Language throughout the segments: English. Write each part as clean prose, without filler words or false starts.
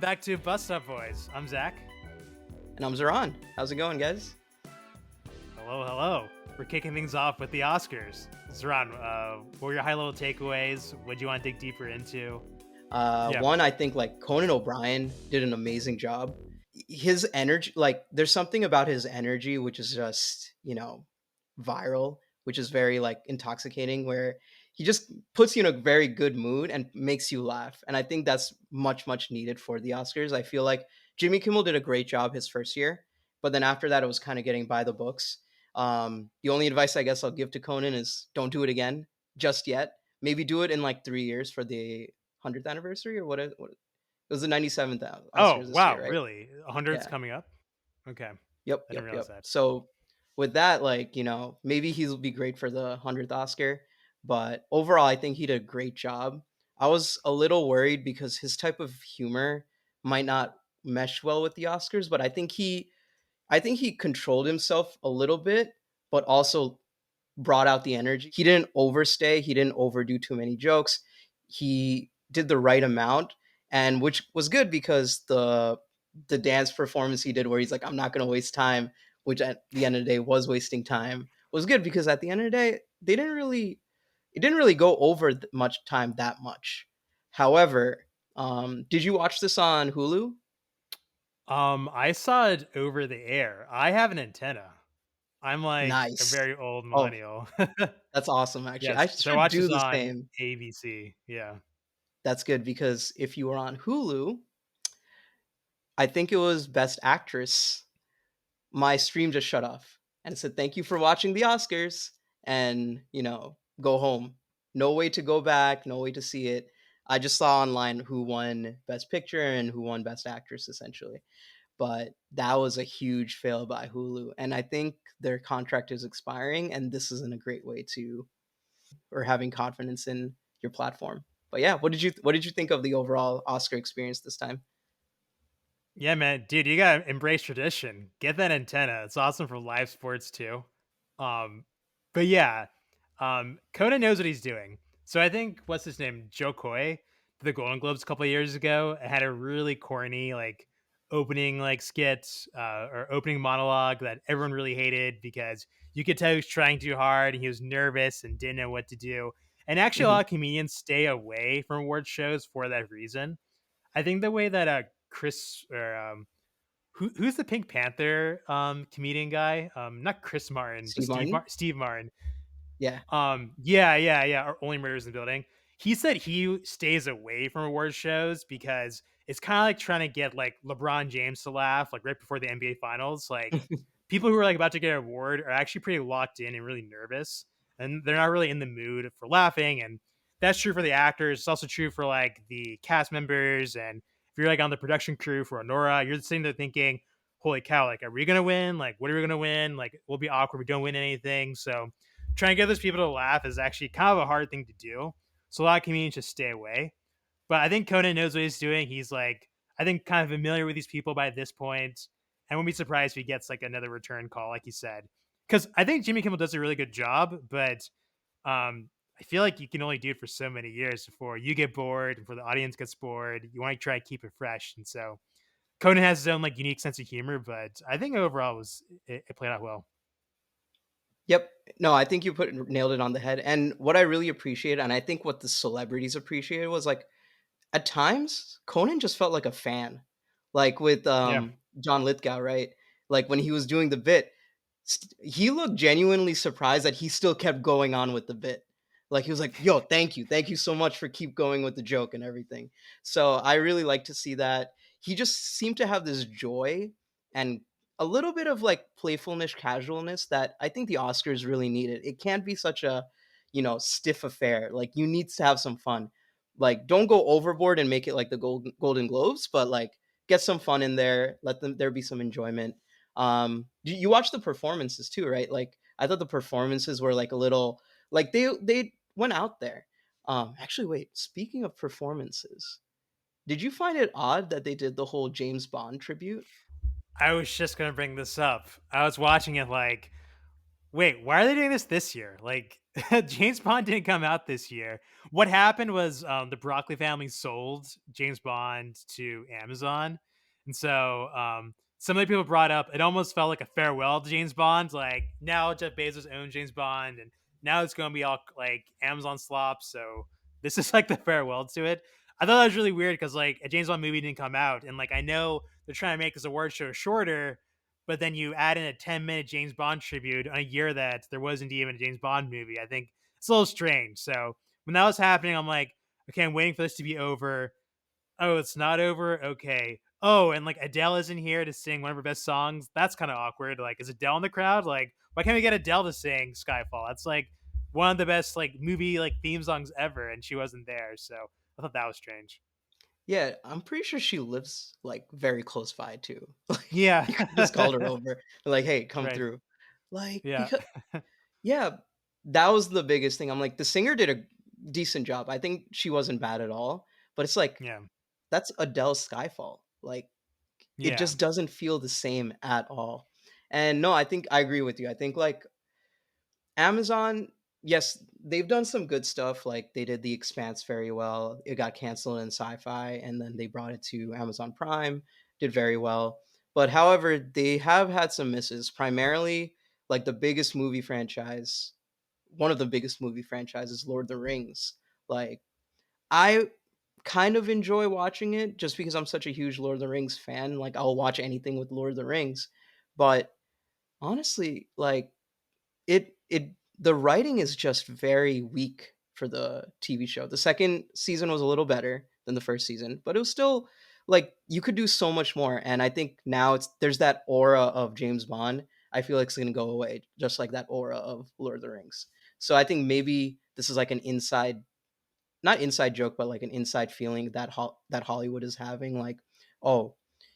back to Bust Up Boys. I'm Zach. And I'm Zahran. How's it going, guys? Hello, hello. We're kicking things off with the Oscars. Zahran, what were your high-level takeaways? What do you want to dig deeper into? Yeah. One, I think like Conan O'Brien did an amazing job. His energy, like, there's something about his energy which is just, viral, which is very like intoxicating, where he just puts you in a very good mood and makes you laugh. And I think that's much, much needed for the Oscars. I feel like Jimmy Kimmel did a great job his first year, but then after that, it was kind of getting by the books. The only advice I guess I'll give to Conan is don't do it again just yet. Maybe do it in like 3 years for the 100th anniversary or what it was the 97th Oh, Oscars this wow, year, right? really? 100's Yeah. coming up? Okay. I Yep, didn't yep, realize yep. that. So with that, like, maybe he'll be great for the 100th Oscar, but overall I think he did a great job. I was a little worried because his type of humor might not mesh well with the Oscars, but I think he controlled himself a little bit, but also brought out the energy. He didn't overstay, he didn't overdo too many jokes. He did the right amount, and which was good because the dance performance he did where he's like, I'm not going to waste time, which at the end of the day was wasting time, was good because at the end of the day they didn't really it didn't really go over much time that much. However, did you watch this on Hulu? I saw it over the air. I have an antenna. I'm like a Nice. very old Oh, millennial. that's awesome. Actually, Yes, I so I should watched do this the on same. ABC. Yeah. That's good because if you were on Hulu, I think it was Best Actress, my stream just shut off and it said, "Thank you for watching the Oscars," and go home. No way to go back, no way to see it. I just saw online who won Best Picture and who won Best Actress, essentially. But that was a huge fail by Hulu, and I think their contract is expiring, and this isn't a great way to or having confidence in your platform. But yeah, what did you think of the overall Oscar experience this time? Yeah, man, dude, you gotta embrace tradition. Get that antenna. It's awesome for live sports too. Um, but yeah, Coda knows what he's doing. So I think what's his name, Joe Coy, for the Golden Globes a couple of years ago, had a really corny like opening like skit or opening monologue that everyone really hated because you could tell he was trying too hard and he was nervous and didn't know what to do. And actually, a lot Mhm. of comedians stay away from award shows for that reason. I think the way that Chris or who's the Pink Panther comedian guy? Not Chris Martin, but Steve Martin? Steve Martin. Yeah. Yeah. Or Only Murders in the Building. He said he stays away from award shows because it's kind of like trying to get like LeBron James to laugh like right before the NBA finals. Like people who are like about to get an award are actually pretty locked in and really nervous, and they're not really in the mood for laughing. And that's true for the actors. It's also true for like the cast members. And if you're like on the production crew for Honora, you're sitting there thinking, "Holy cow! Like, are we gonna win? Like, what are we gonna win? Like, we'll be awkward. We don't win anything." So trying to get those people to laugh is actually kind of a hard thing to do. So a lot of comedians just stay away. But I think Conan knows what he's doing. He's like, I think, kind of familiar with these people by this point, and won't be surprised if he gets like another return call, like you said. Because I think Jimmy Kimmel does a really good job, but I feel like you can only do it for so many years before you get bored and before the audience gets bored. You want to try to keep it fresh, and so Conan has his own like unique sense of humor. But I think overall it played out well. Yep. No, I think you nailed it on the head. And what I really appreciate, and I think what the celebrities appreciated was like at times Conan just felt like a fan. Like with Yeah. John Lithgow, right? Like when he was doing the bit, he looked genuinely surprised that he still kept going on with the bit. Like he was like, "Yo, thank you so much for keep going with the joke and everything." So I really like to see that. He just seemed to have this joy and a little bit of like playfulness, casualness that I think the Oscars really needed. It can't be such a, stiff affair. Like you need to have some fun. Like don't go overboard and make it like the Golden Globes, but like get some fun in there. Let them there be some enjoyment. You watch the performances too, right? Like I thought the performances were like a little like they went out there. Actually, wait. Speaking of performances, did you find it odd that they did the whole James Bond tribute? I was just gonna bring this up. I was watching it like, wait, why are they doing this year? Like, James Bond didn't come out this year. What happened was the Broccoli family sold James Bond to Amazon, and so some of the people brought up it almost felt like a farewell to James Bond. Like now Jeff Bezos owns James Bond, and now it's going to be all like Amazon slop. So this is like the farewell to it. I thought that was really weird because like a James Bond movie didn't come out, and like I know they're trying to make this award show shorter, but then you add in a 10-minute James Bond tribute on a year that there wasn't even a James Bond movie. I think it's a little strange. So when that was happening, I'm like, okay, I'm waiting for this to be over. Oh, it's not over. Okay. Oh, and like Adele isn't here to sing one of her best songs. That's kind of awkward. Like, is Adele in the crowd? Like, why can't we get Adele to sing Skyfall? That's like one of the best like movie like theme songs ever, and she wasn't there. So I thought that was strange. Yeah, I'm pretty sure she lives, like, very close by too. Like, Yeah. you could just called her over, like, "Hey, come Right. through." Like, Yeah. because yeah, that was the biggest thing. I'm like, the singer did a decent job. I think she wasn't bad at all, but it's like, Yeah. that's Adele's Skyfall. Like, it Yeah. just doesn't feel the same at all. And no, I think I agree with you. I think, like, Amazon, yes, they've done some good stuff. Like they did The Expanse very well. It got canceled in sci-fi, and then they brought it to Amazon Prime, did very well. But however, they have had some misses. Primarily, like the biggest movie franchise, one of the biggest movie franchises, Lord of the Rings. Like I kind of enjoy watching it just because I'm such a huge Lord of the Rings fan. Like I'll watch anything with Lord of the Rings. But honestly, like it the writing is just very weak for the TV show. The second season was a little better than the first season, but it was still like you could do so much more. And I think now it's there's that aura of James Bond. I feel like it's gonna go away, just like that aura of Lord of the Rings. So I think maybe this is like an inside not inside joke, but like an inside feeling that that Hollywood is having. Like, oh,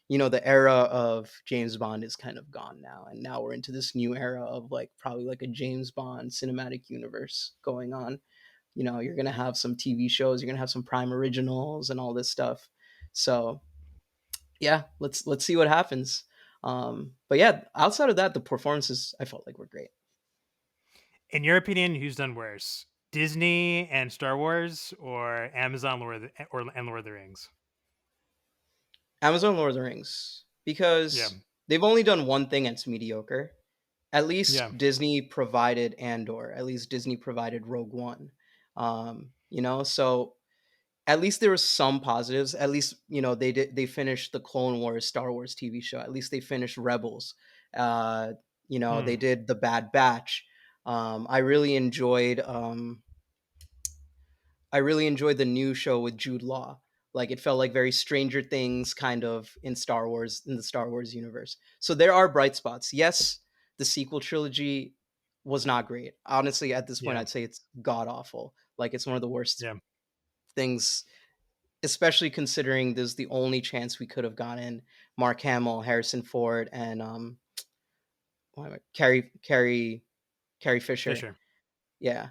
the era of James Bond is kind of gone now, and now we're into this new era of like probably like a James Bond cinematic universe going on. You're gonna have some TV shows, you're gonna have some Prime originals and all this stuff. So yeah, let's see what happens. But yeah, outside of that, the performances I felt like were great. In your opinion, who's done worse? Disney and Star Wars or Amazon Lord of the Rings? Amazon Lord of the Rings Yeah. because they've only done one thing and it's mediocre. At Yeah. least Disney provided Andor. At least Disney provided Rogue One. So at least there was some positives. At least they finished the Clone Wars Star Wars TV show. At least they finished Rebels. Uh, they Hmm. did the Bad Batch. I really enjoyed the new show with Jude Law. Like it felt like very Stranger Things kind of in Star Wars in the Star Wars universe. So there are bright spots. Yes, the sequel trilogy was not great. Honestly, at this point Yeah. I'd say it's god awful. Like it's one of the worst Yeah. things, especially considering this is the only chance we could have gotten Mark Hamill, Harrison Ford, and Carrie Fisher. Fisher. Yeah.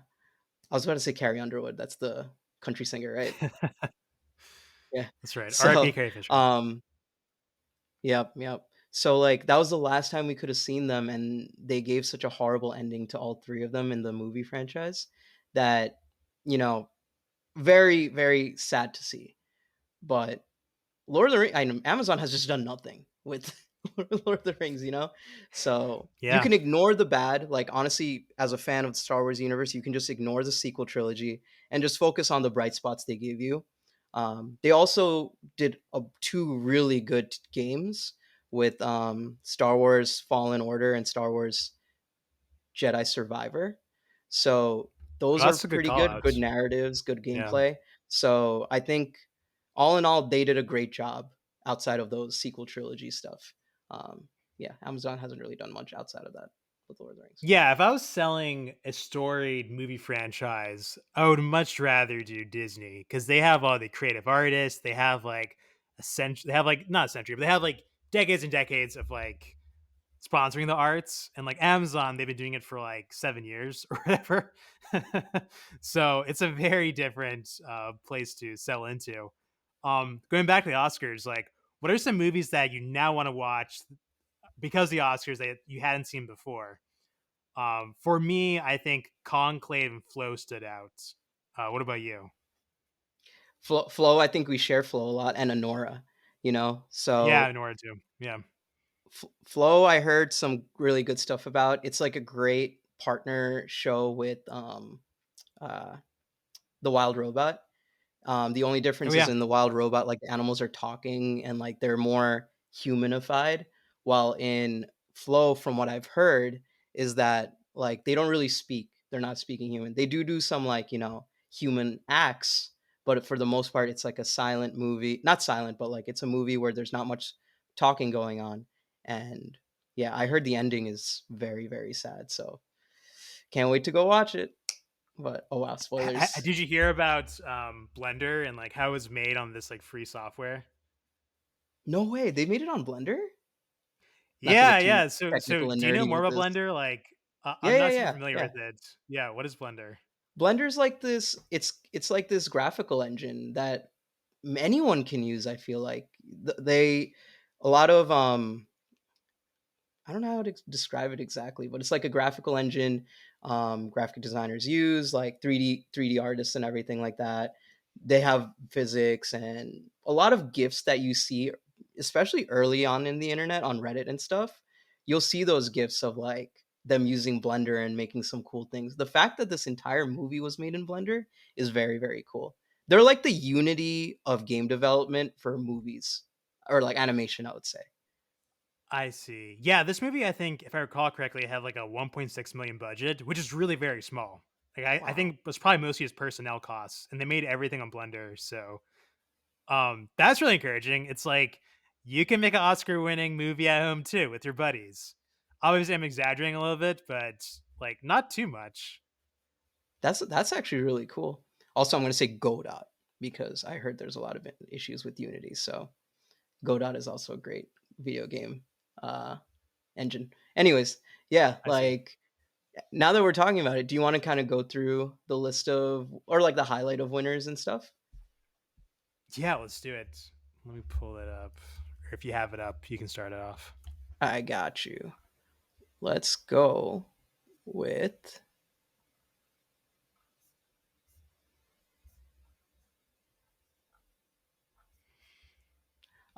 I was about to say Carrie Underwood. That's the country singer, right? Yeah. That's right. R.I.P. So, Carrie Fisher. um, yep, yep. So like that was the last time we could have seen them, and they gave such a horrible ending to all three of them in the movie franchise that, you know, very, very sad to see. But Lord of the Rings, I know Amazon has just done nothing with Lord of the Rings, So you Yeah. can ignore the bad. Like honestly, as a fan of the Star Wars universe, you can just ignore the sequel trilogy and just focus on the bright spots they gave you. They also did two really good games with Star Wars Fallen Order and Star Wars Jedi Survivor. So those Well, are that's a good pretty call good. Good out. narratives, good Yeah. gameplay. So I think all in all, they did a great job outside of those sequel trilogy stuff. Um, yeah, Amazon hasn't really done much outside of that with Lord of the Rings. Yeah, if I was selling a storied movie franchise, I would much rather do Disney because they have all the creative artists. They have like a century. They have like not a century, but they have like decades and decades of like sponsoring the arts. And like Amazon, they've been doing it for like 7 years or whatever. So it's a very different place to sell into. Going back to the Oscars, like what are some movies that you now want to watch because the Oscars that you hadn't seen before? For me, I think Conclave and Flow stood out. What about you? Flow, I think we share Flow a lot, and Honora, you know? Yeah, So, in order to. Yeah. Flow, I heard some really good stuff about. It's like a great partner show with, uh, The Wild Robot. The only Oh difference is yeah. in The Wild Robot, like, the animals are talking and, like, they're more humanified, while in Flow, from what I've heard, is that, like, they don't really speak. They're not speaking human. They do some, like, human acts, but for the most part, it's like a silent movie. Not silent, but, like, it's a movie where there's not much talking going on, and, yeah, I heard the ending is very, very sad, so can't wait to go watch it, but oh, wow, spoilers. Did you hear about Blender and like how it was made on this like free software? No way, they made it on Blender? Not to Yeah, get too yeah. So technical and do you know nerdy more with about this. Blender? Like, I'm Yeah, yeah, not super yeah, familiar yeah. with it. Yeah, what is Blender? Blender's like this it's like this graphical engine that anyone can use, I feel like. They a lot of, I don't know how to describe it exactly, but it's like a graphical engine graphic designers use, like 3D artists and everything like that. They have physics and a lot of gifs that you see, especially early on in the internet on Reddit and stuff. You'll see those gifs of like them using Blender and making some cool things. The fact that this entire movie was made in Blender is very, very cool. They're like the unity of game development for movies or like animation, I would say. I see. Yeah, this movie, I think, if I recall correctly, had like a 1.6 million budget, which is really very small. Like, I Wow. think it was probably mostly just personnel costs, and they made everything on Blender. So, that's really encouraging. It's like you can make an Oscar-winning movie at home too with your buddies. Obviously, I'm exaggerating a little bit, but like not too much. That's actually really cool. Also, I'm gonna say Godot because I heard there's a lot of issues with Unity. So Godot is also a great video game uh, engine. Anyways, yeah, I see. like now that we're talking about it, do you want to kind of go through the list of or like the highlight of winners and stuff? Yeah, let's do it. Let me pull it up. Or if you have it up, you can start it off. I got you. Let's go with.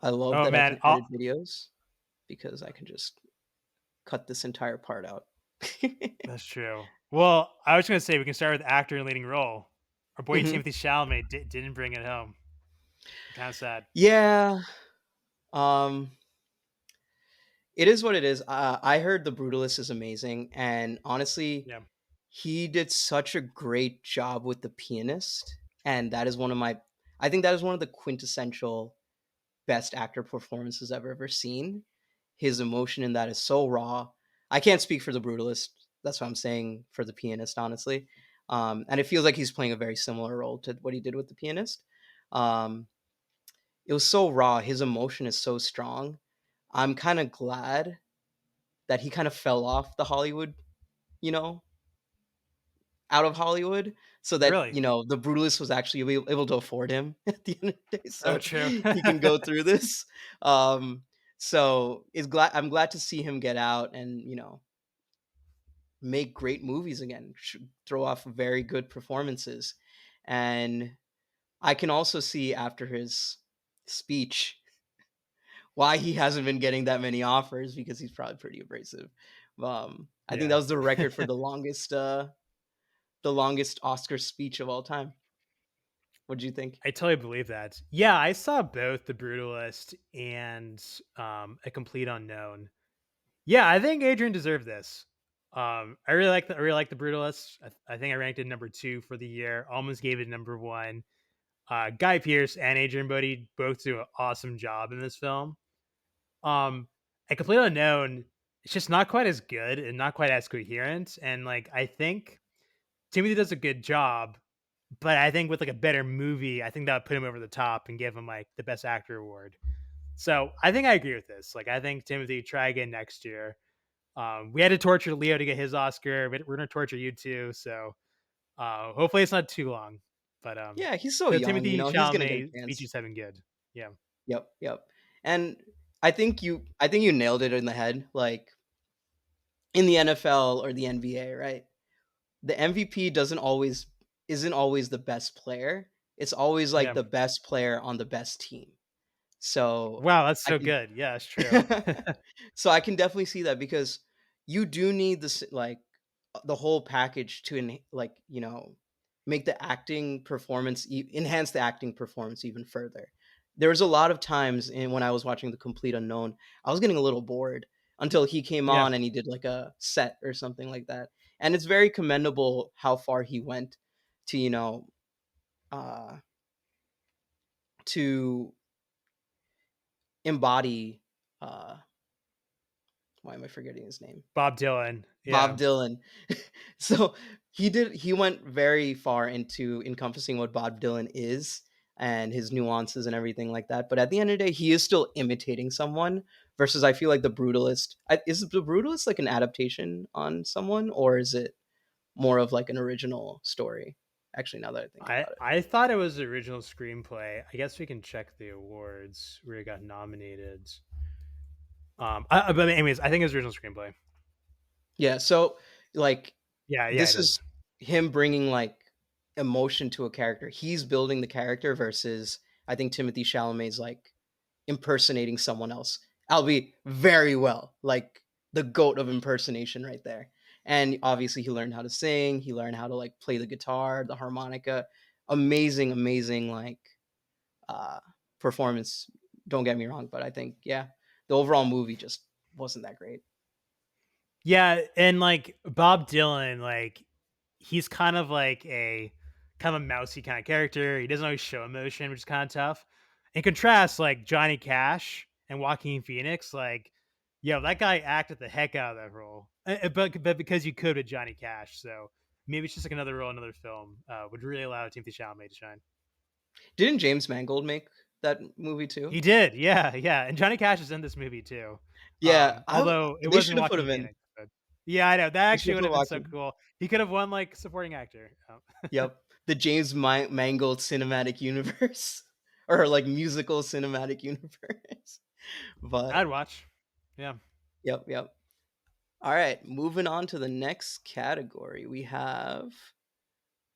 I love Oh that I man, can edit videos because I can just cut this entire part out. that's true. Well, I was gonna say we can start with actor in leading role. Our boy Mhm. Timothy Chalamet didn't bring it home. Kind of sad. Yeah. Um, It is what it is. I heard The Brutalist is amazing, and honestly, Yeah, he did such a great job with The Pianist, and that is one of my I think that is one of the quintessential best actor performances I've ever seen. His emotion in that is so raw. I can't speak for The Brutalist. That's what I'm saying for The Pianist, honestly. And it feels like he's playing a very similar role to what he did with The Pianist. Um, it was so raw. His emotion is so strong. I'm kind of glad that he kind of fell off the Hollywood, you know, out of Hollywood, so that really. the Brutalist was actually able to afford him at the end of the day, Oh, so true. he can go through this. Um, so I'm glad to see him get out and make great movies again, throw off very good performances, and I can also see after his speech why he hasn't been getting that many offers because he's probably pretty abrasive. I think that Yeah. was the record for the longest Oscar speech of all time. What do you think? I totally believe that. Yeah, I saw both The Brutalist and A Complete Unknown. Yeah, I think Adrian deserved this. I really like The Brutalist. I think I ranked it number 2 for the year. Almost gave it number 1. Guy Pearce and Adrian Brody both do an awesome job in this film. Um, A Complete Unknown, it's just not quite as good and not quite as coherent. And like, I think Timothy does a good job, but I think with like a better movie, I think that would put him over the top and give him like the best actor award. So I think I agree with this. Like, I think Timothy try again next year. We had to torture Leo to get his Oscar, but we're gonna torture you too. So hopefully it's not too long. But Yeah, he's so the young, Timothy he's gonna get Chalamet a chance. speeches have been good. Yeah, Yep, yep. And I think you nailed it in the head. Like in the NFL or the NBA, right? The MVP isn't always the best player. It's always like Yeah. the best player on the best team. So Wow, that's I so can good. Yeah, it's true. so I can definitely see that because you do need this like the whole package to like, make the acting performance enhance the acting performance even further. There was a lot of times when I was watching The Complete Unknown, I was getting a little bored until he came Yeah. on and he did like a set or something like that. And it's very commendable how far he went to, uh to embody why am I forgetting his name? Bob Dylan. Bob Yeah. Dylan. So, he went very far into encompassing what Bob Dylan is and his nuances and everything like that, but at the end of the day, he is still imitating someone versus I feel like The Brutalist is The Brutalist like an adaptation on someone, or is it more of like an original story? Actually, now that I think I about it. I thought it was the original screenplay. I guess we can check the awards where it got nominated. But anyways, I think it was original screenplay. Yeah, so, like, Yeah, yeah, it this is. is him bringing, like, emotion to a character. He's building the character versus I think Timothy Chalamet's, like, impersonating someone else, albeit very well, like, the GOAT of impersonation right there. And, obviously, he learned how to sing, he learned how to, like, play the guitar, the harmonica. Amazing, amazing, like, uh, performance, don't get me wrong, but I think, yeah, the overall movie just wasn't that great. Yeah, and like Bob Dylan, like he's kind of like a kind of a mousy kind of character. He doesn't always show emotion, which is kind of tough. In contrast, like Johnny Cash and Joaquin Phoenix, like yo, that guy acted the heck out of that role. But because you could with Johnny Cash, so maybe it's just like another role, another film would really allow Timothy Chalamet to shine. Didn't James Mangold make that movie too? He did, yeah, yeah, and Johnny Cash is in this movie too. Yeah, Although it they should wasn't have put Joaquin him in. Phoenix, but yeah, I know that They actually should would put have been so Joaquin. cool. He could have won like supporting actor. Yep, the James Mangold cinematic universe or like musical cinematic universe. But I'd watch. Yeah. yep, yep. All right, moving on to the next category, we have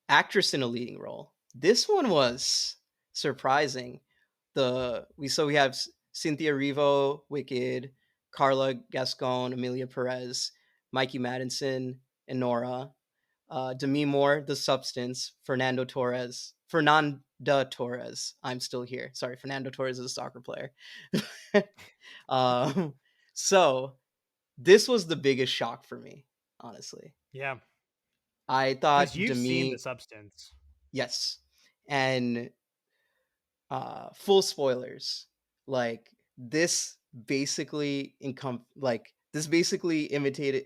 actress in a leading role. This one was surprising. We have Cynthia Erivo, Wicked, Carla Gascon, Amelia Perez, Mikey Madison, and Nora. Demi Moore, The Substance, Fernanda Torres. I'm still here. Sorry, Fernando Torres is a soccer player. um, so this was the biggest shock for me, honestly. Yeah. I Because thought you've seen the Demi, substance. yes, and full spoilers. Like this basically imitated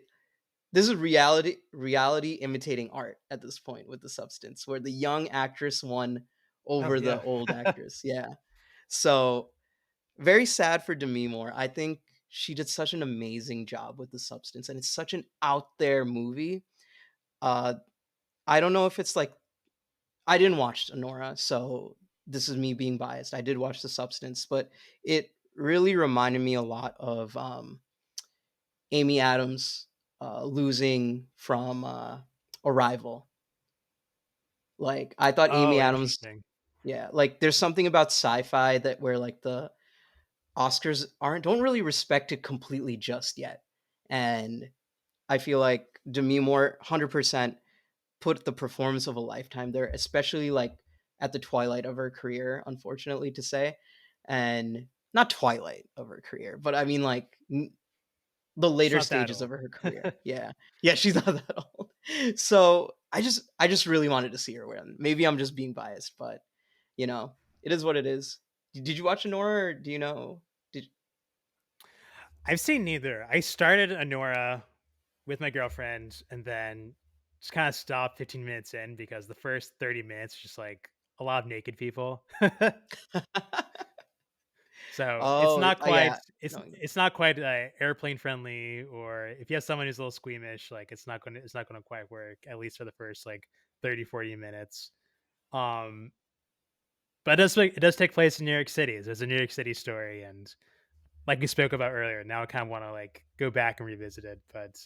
this is reality imitating art at this point with The Substance, where the young actress won Oh over the yeah. old actress. Yeah. So very sad for Demi Moore. I think she did such an amazing job with The Substance, and it's such an out there movie. Uh, I don't know if it's like I didn't watch Honora, so this is me being biased. I did watch The Substance, but it really reminded me a lot of Amy Adams losing from Arrival. Like I thought Amy Oh, Adams, interesting. yeah, like there's something about sci-fi that where like the Oscars aren't don't really respect it completely just yet. And I feel like Demi Moore 100% put the performance of a lifetime there, especially like at the twilight of her career, unfortunately to say. And not twilight of her career, but I mean like the It's later not that stages of old. her career. Yeah. Yeah, she's not that old. So I just really wanted to see her win. Maybe I'm just being biased, but it is what it is. Did you watch Nora or do you know? Did I've seen neither. I started Honora with my girlfriend and then just kind of stopped 15 minutes in because the first 30 minutes just like a lot of naked people. So it's Oh, not quite yeah. No. it's not quite airplane friendly, or if you have someone who's a little squeamish, like it's not gonna quite work, at least for the first like 30-40 minutes. But it does take place in New York City. So it's a New York City story, and like we spoke about earlier. Now I kind of want to like go back and revisit it. But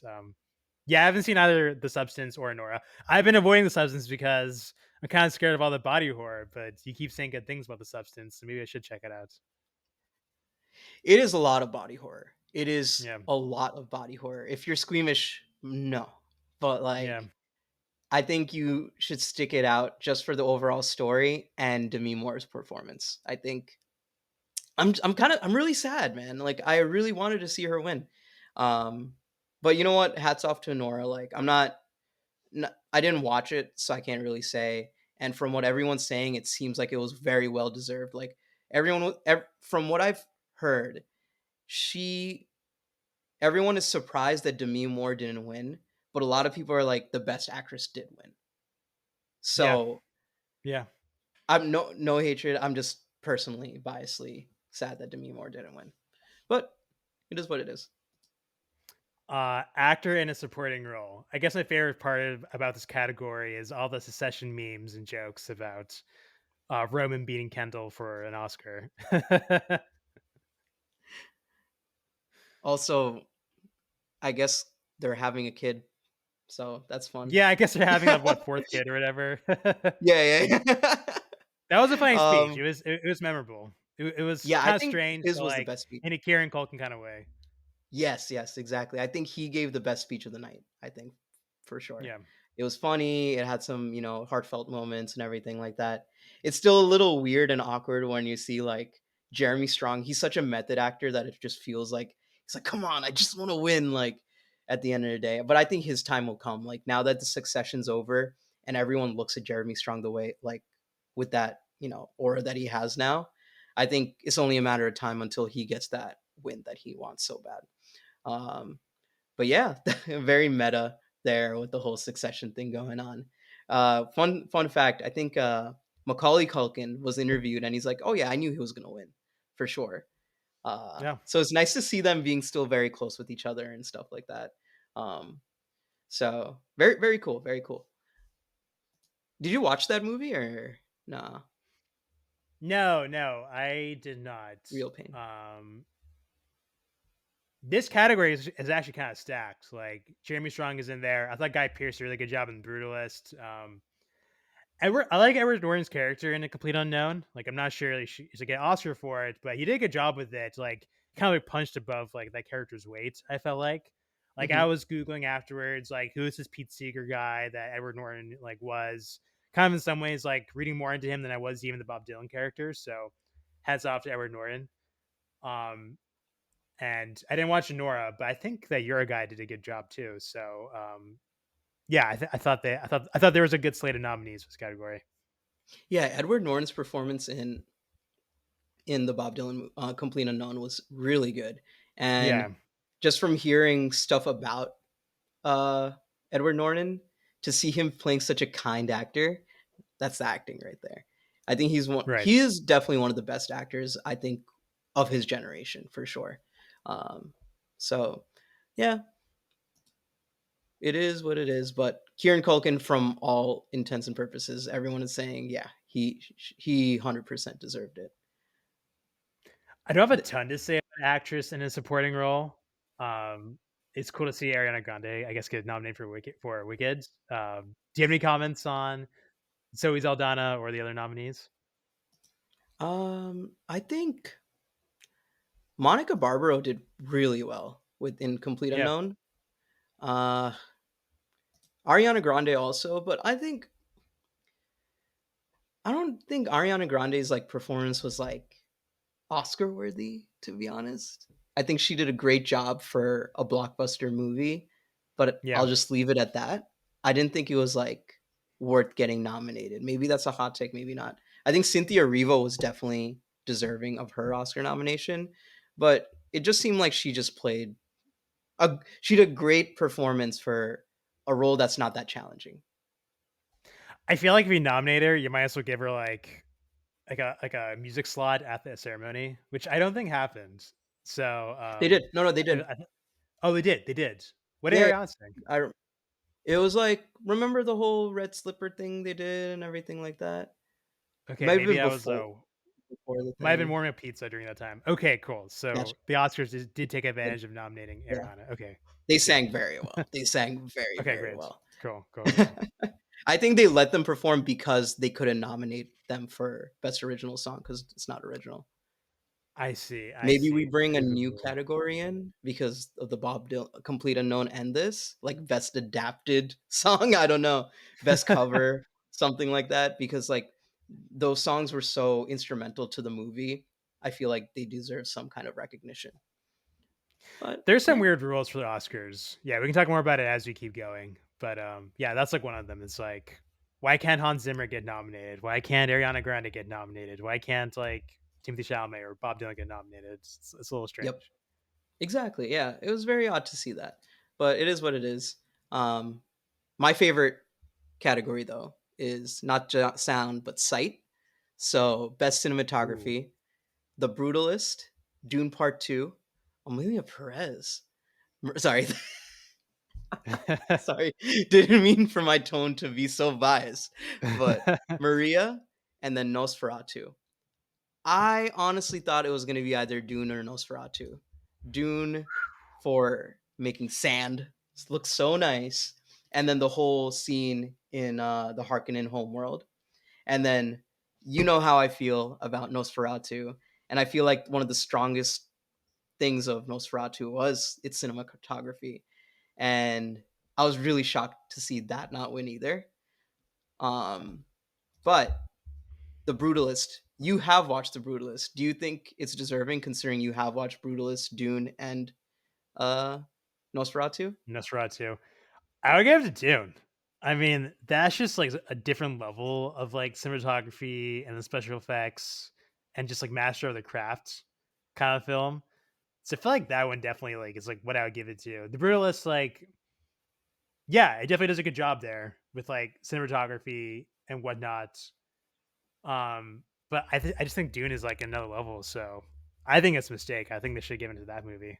yeah, I haven't seen either The Substance or Nora. I've been avoiding The Substance because I'm kind of scared of all the body horror. But you keep saying good things about The Substance, so maybe I should check it out. It is a lot of body horror. It is Yeah, a lot of body horror. If you're squeamish, no. But yeah, like I think you should stick it out just for the overall story and Demi Moore's performance. I think I'm really sad, man. Like I really wanted to see her win. Um but you know what? Hats off to Nora. Like I didn't watch it, so I can't really say. And from what everyone's saying, it seems like it was very well deserved. Like from what I've heard, she everyone is surprised that Demi Moore didn't win, but a lot of people are like the best actress did win. yeah, So yeah. I'm no hatred. I'm just personally biasly sad that Demi Moore didn't win, but it is what it is. Actor in a supporting role. I guess my favorite part about this category is all the secession memes and jokes about Roman beating Kendall for an Oscar. Also, I guess they're having a kid, so that's fun. Yeah, I guess they're having a what fourth kid or whatever. That Yeah, yeah. was a funny speech. um, It was memorable. It was yeah, I kind of think strange, his but was the like best speech. in a Kieran Culkin kind of way. Yes, yes, exactly. I think he gave the best speech of the night, I think, for sure. Yeah, It was funny, it had some, heartfelt moments and everything like that. It's still a little weird and awkward when you see, like, Jeremy Strong. He's such a method actor that it just feels like he's like, "Come on, I just wanna win," like, at the end of the day. But I think his time will come. Like, now that the Succession's over and everyone looks at Jeremy Strong the way like, with that, aura that he has now, I think it's only a matter of time until he gets that win that he wants so bad. Um, but yeah, very meta there with the whole Succession thing going on. Fun fact, I think Macaulay Culkin was interviewed and he's like, "Oh yeah, I knew he was gonna win for sure." yeah. So it's nice to see them being still very close with each other and stuff like that. Um, so very very cool, very cool. Did you watch that movie or nah? No, no, I did not. Real pain. Um, this category is actually kind of stacked. Like Jeremy Strong is in there. I thought Guy Pearce did a really good job in Brutalist. I like Edward Norton's character in A Complete Unknown. Like, I'm not sure like, he's to get Oscar for it, but he did a good job with it. Like, kind of like punched above like that character's weight. I felt like I Hmm. was googling afterwards, like who is this Pete Seeger guy that Edward Norton like was kind of in some ways like reading more into him than I was even the Bob Dylan character. So, heads off to Edward Norton. Um, and I didn't watch Nora, but I think that Your Guy did a good job too. So, yeah, I thought there was a good slate of nominees for this category. Yeah, Edward Norton's performance in the Bob Dylan Complete Unknown was really good, and Yeah, just from hearing stuff about uh, Edward Norton to see him playing such a kind actor, that's the acting right there. I think right. he is definitely one of the best actors I think of his generation for sure. Um, so yeah, it is what it is. But Kieran Culkin, from all intents and purposes, everyone is saying, yeah, he 100% deserved it. I don't have a The- ton to say about an actress in a supporting role. Um, it's cool to see Ariana Grande, I guess, get nominated for Wicked. Do you have any comments on Zoe Saldana or the other nominees? I think Monica Barbaro did really well with in Complete Yeah, Unknown. Uh, Ariana Grande also, but I don't think Ariana Grande's like performance was like Oscar worthy, to be honest. I think she did a great job for a blockbuster movie, but yeah. I'll just leave it at that. I didn't think it was like worth getting nominated. Maybe that's a hot take, maybe not. I think Cynthia Erivo was definitely deserving of her Oscar nomination, but it just seemed like she did a great performance for a role that's not that challenging. I feel like if you nominate her, you might as well give her like a music slot at the ceremony, which I don't think happened. So, They did. No, no, they did. oh, they did, they did. What did Yeah, Ariana sing? I it was like remember the whole red slipper thing they did and everything like that? Okay, Maybe maybe I was before. before the Might have been thing. warming up pizza during that time. Okay, cool. Gotcha. So the Oscars did take Yeah, advantage of nominating yeah. Ariana. Okay, They good. sang very well. They sang very, Okay, very great. well. Cool, cool, cool. I think they let them perform because they couldn't nominate them for best original song because it's not original. I see, I Maybe we see. bring a Cool, cool, new cool. category in because of the Bob Dylan Complete Unknown and this, like best adapted song, I don't know, best cover, something like that, because like those songs were so instrumental to the movie. I feel like they deserve some kind of recognition. But There's some yeah, weird rules for the Oscars. Yeah, we can talk more about it as we keep going. But yeah, that's like one of them. It's like, why can't Hans Zimmer get nominated? Why can't Ariana Grande get nominated? Why can't like Timothy Chalamet or Bob Dylan get nominated? It's a little yep. strange. Exactly. Yeah, it was very odd to see that. But it is what it is. Um my favorite category though is not just sound but sight. So, best Ooh. cinematography, The Brutalist, Dune Part 2, Amelia Perez. Sorry, sorry, didn't mean for my tone to be so biased, but Maria and then Nosferatu. I honestly thought it was going to be either Dune or Nosferatu. Dune for making sand look so nice, and then the whole scene in the Harkonnen homeworld. And then you know how I feel about Nosferatu, and I feel like one of the strongest things of Nosferatu was its cinematography, and I was really shocked to see that not win either. Um, but The Brutalist, you have watched The Brutalist. Do you think it's deserving considering you have watched Brutalist, Dune, and uh, Nosferatu? Nosferatu. I would give it to Dune. I mean, that's just like a different level of like cinematography and the special effects and just like master of the craft kind of film. So I feel like that one definitely like is like what I would give it to. The Brutalist, like, yeah, it definitely does a good job there with like cinematography and whatnot. But I just think Dune is like another level. So I think it's a mistake. I think they should have given it to that movie.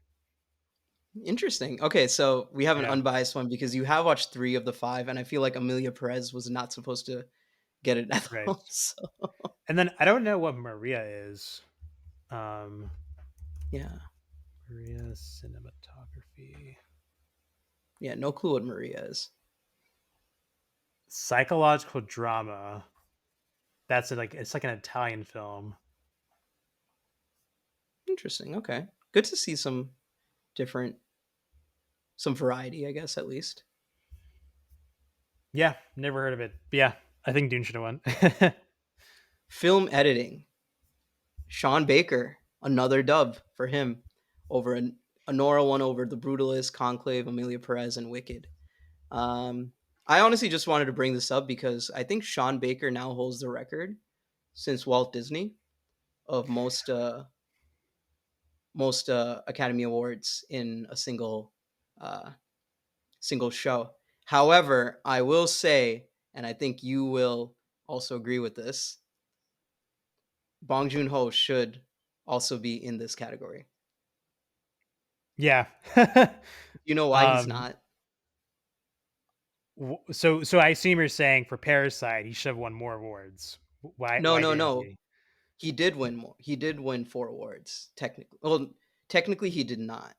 Interesting. Okay, so we have an Yeah, unbiased one because you have watched 3 of the 5, and I feel like Amelia Perez was not supposed to get it at right. all, so And then I don't know what Maria is. Um, yeah. Maria cinematography, Yeah, no clue what Maria is. psychological drama. That's like it's like an Italian film. Interesting, okay. Good to see different some variety, I guess, at least. Yeah, never heard of it. But yeah, I think Dune should have won. Film editing. Sean Baker, another dub for him over a Nora one over The Brutalist, Conclave, Amelia Perez, and Wicked. Um, I honestly just wanted to bring this up because I think Sean Baker now holds the record since Walt Disney of most Academy Awards in a uh, single show. However, I will say, and I think you will also agree with this, Bong Joon Ho should also be in this category. Yeah. You know why he's um. not? So I assume you're saying for Parasite he should have won more awards. No, Why no, didn't no. he? He did win more. He did win 4 awards, technically. Well, technically he did not,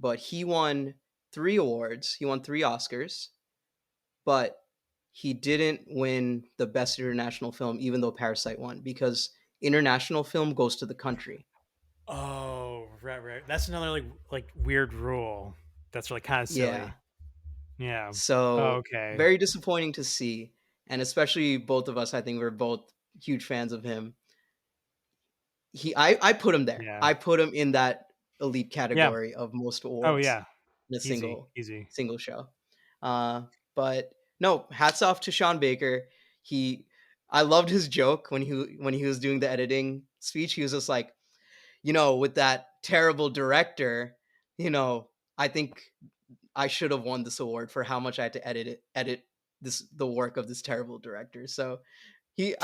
but he won 3 awards. He won 3 Oscars, but he didn't win the best international film even though Parasite won because international film goes to the country. Oh, right, right. That's another like weird rule. That's really kind of Yeah. silly. Yeah. Oh, So, okay. very disappointing to see, and especially both of us, I think we're both huge fans of him. I put him there. Yeah. I put him in that elite Yeah. category of most Oh, awards yeah. in a Easy, single easy. single show. But no, hats off to Sean Baker. He I loved his joke when he was doing the editing speech. He was just like, with that terrible director, I think I should have won this award for how much I had to edit the work of this terrible director. So he's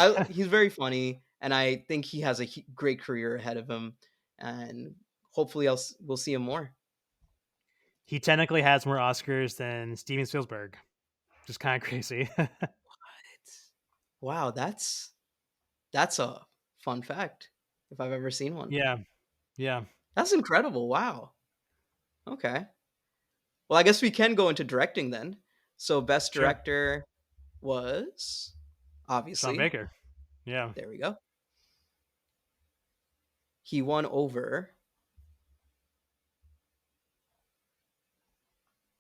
very funny, and I think he has a great career ahead of him, and hopefully we'll see him more. He technically has more Oscars than Steven Spielberg. Just kind of crazy. Wow, that's a fun fact. if I've ever seen one. Yeah. Yeah. That's incredible. Wow. Okay. Well, I guess we can go into directing then. So best Sure. director was Sean obviously, Baker. Yeah. there we go. He won over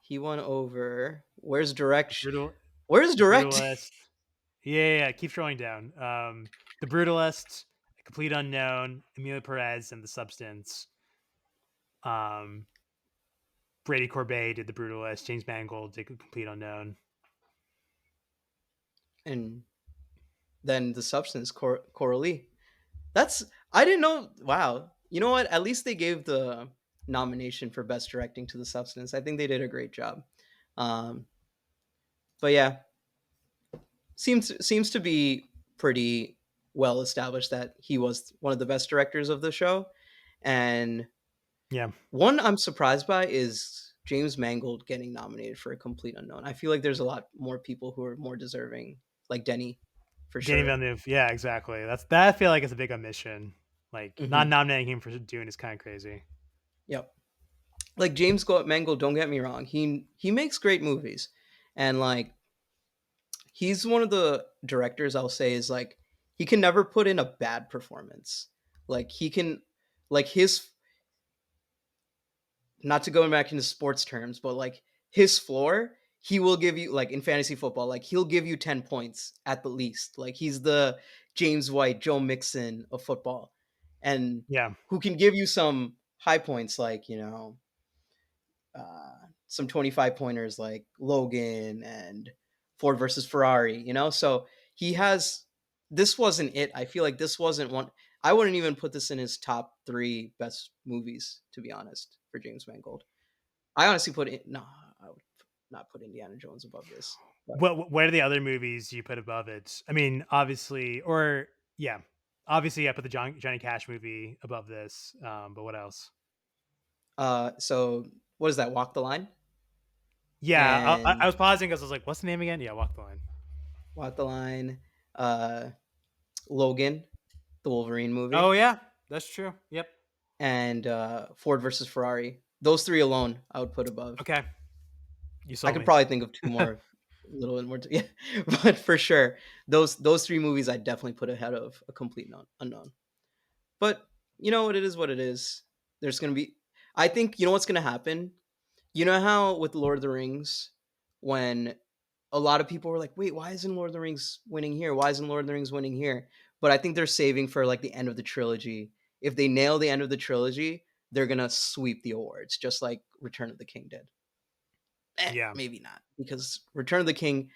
he won over The brutal where's the direct? brutalist. Yeah, yeah, yeah, keep scrolling down. The brutalist, a complete unknown, Amelia Perez and the substance. Um Brady Corbet did the brutalist, James Mangold did complete unknown. And then the substance, Coralie. That's I didn't know. Wow. You know what? At least they gave the nomination for best directing to the substance. I think they did a great job. Um, but yeah, seems to be pretty well established that he was one of the best directors of the show. And Yeah. one I'm surprised by is James Mangold getting nominated for a complete unknown. I feel like there's a lot more people who are more deserving, like Denny, for Danny sure. Villeneuve. Yeah, exactly. That I feel like is a big omission. Like not Hmm. nominating him for Dune is kind of crazy. Yep. Like Mangold, don't get me wrong, he makes great movies, and like he's one of the directors I'll say is like he can never put in a bad performance. Like he can, like his, not to go back into sports terms, but like his floor, he will give you, like in fantasy football, like he'll give you 10 points at the least. Like he's the James White, Joe Mixon of football, and Yeah. who can give you some high points, like some 25 pointers like Logan and Ford versus Ferrari, So he has, this wasn't it. I feel like this wasn't one. I wouldn't even put this in his top three best movies, to be honest, for James Mangold. I honestly put it, no, I would not put Indiana Jones above this. But What are the other movies you put above it? I mean, obviously, or yeah, obviously, I put the Johnny Cash movie above this. But what else? so what is that? Walk the Line Yeah, I and was pausing because I was like, "What's the name again?" Yeah, Walk the Line. Walk the Line, uh, Logan, the Wolverine Oh movie, yeah, that's true. Yep. and Ford versus Ferrari. Those three alone, I would put above. Okay, you I sold could me. probably think of two more, a little bit more. Yeah, but for sure, those three movies I definitely put ahead of a complete unknown. But you know what? It is what it is. There's gonna be. I think you know what's gonna happen. You know how with Lord of the Rings, when a lot of people were like, "Wait, why isn't Lord of the Rings winning here? Why isn't Lord of the Rings winning here?" But I think they're saving for like the end of the trilogy. If they nail the end of the trilogy, they're gonna sweep the awards, just like Return of the King did. Yeah, Maybe not, because Return of the King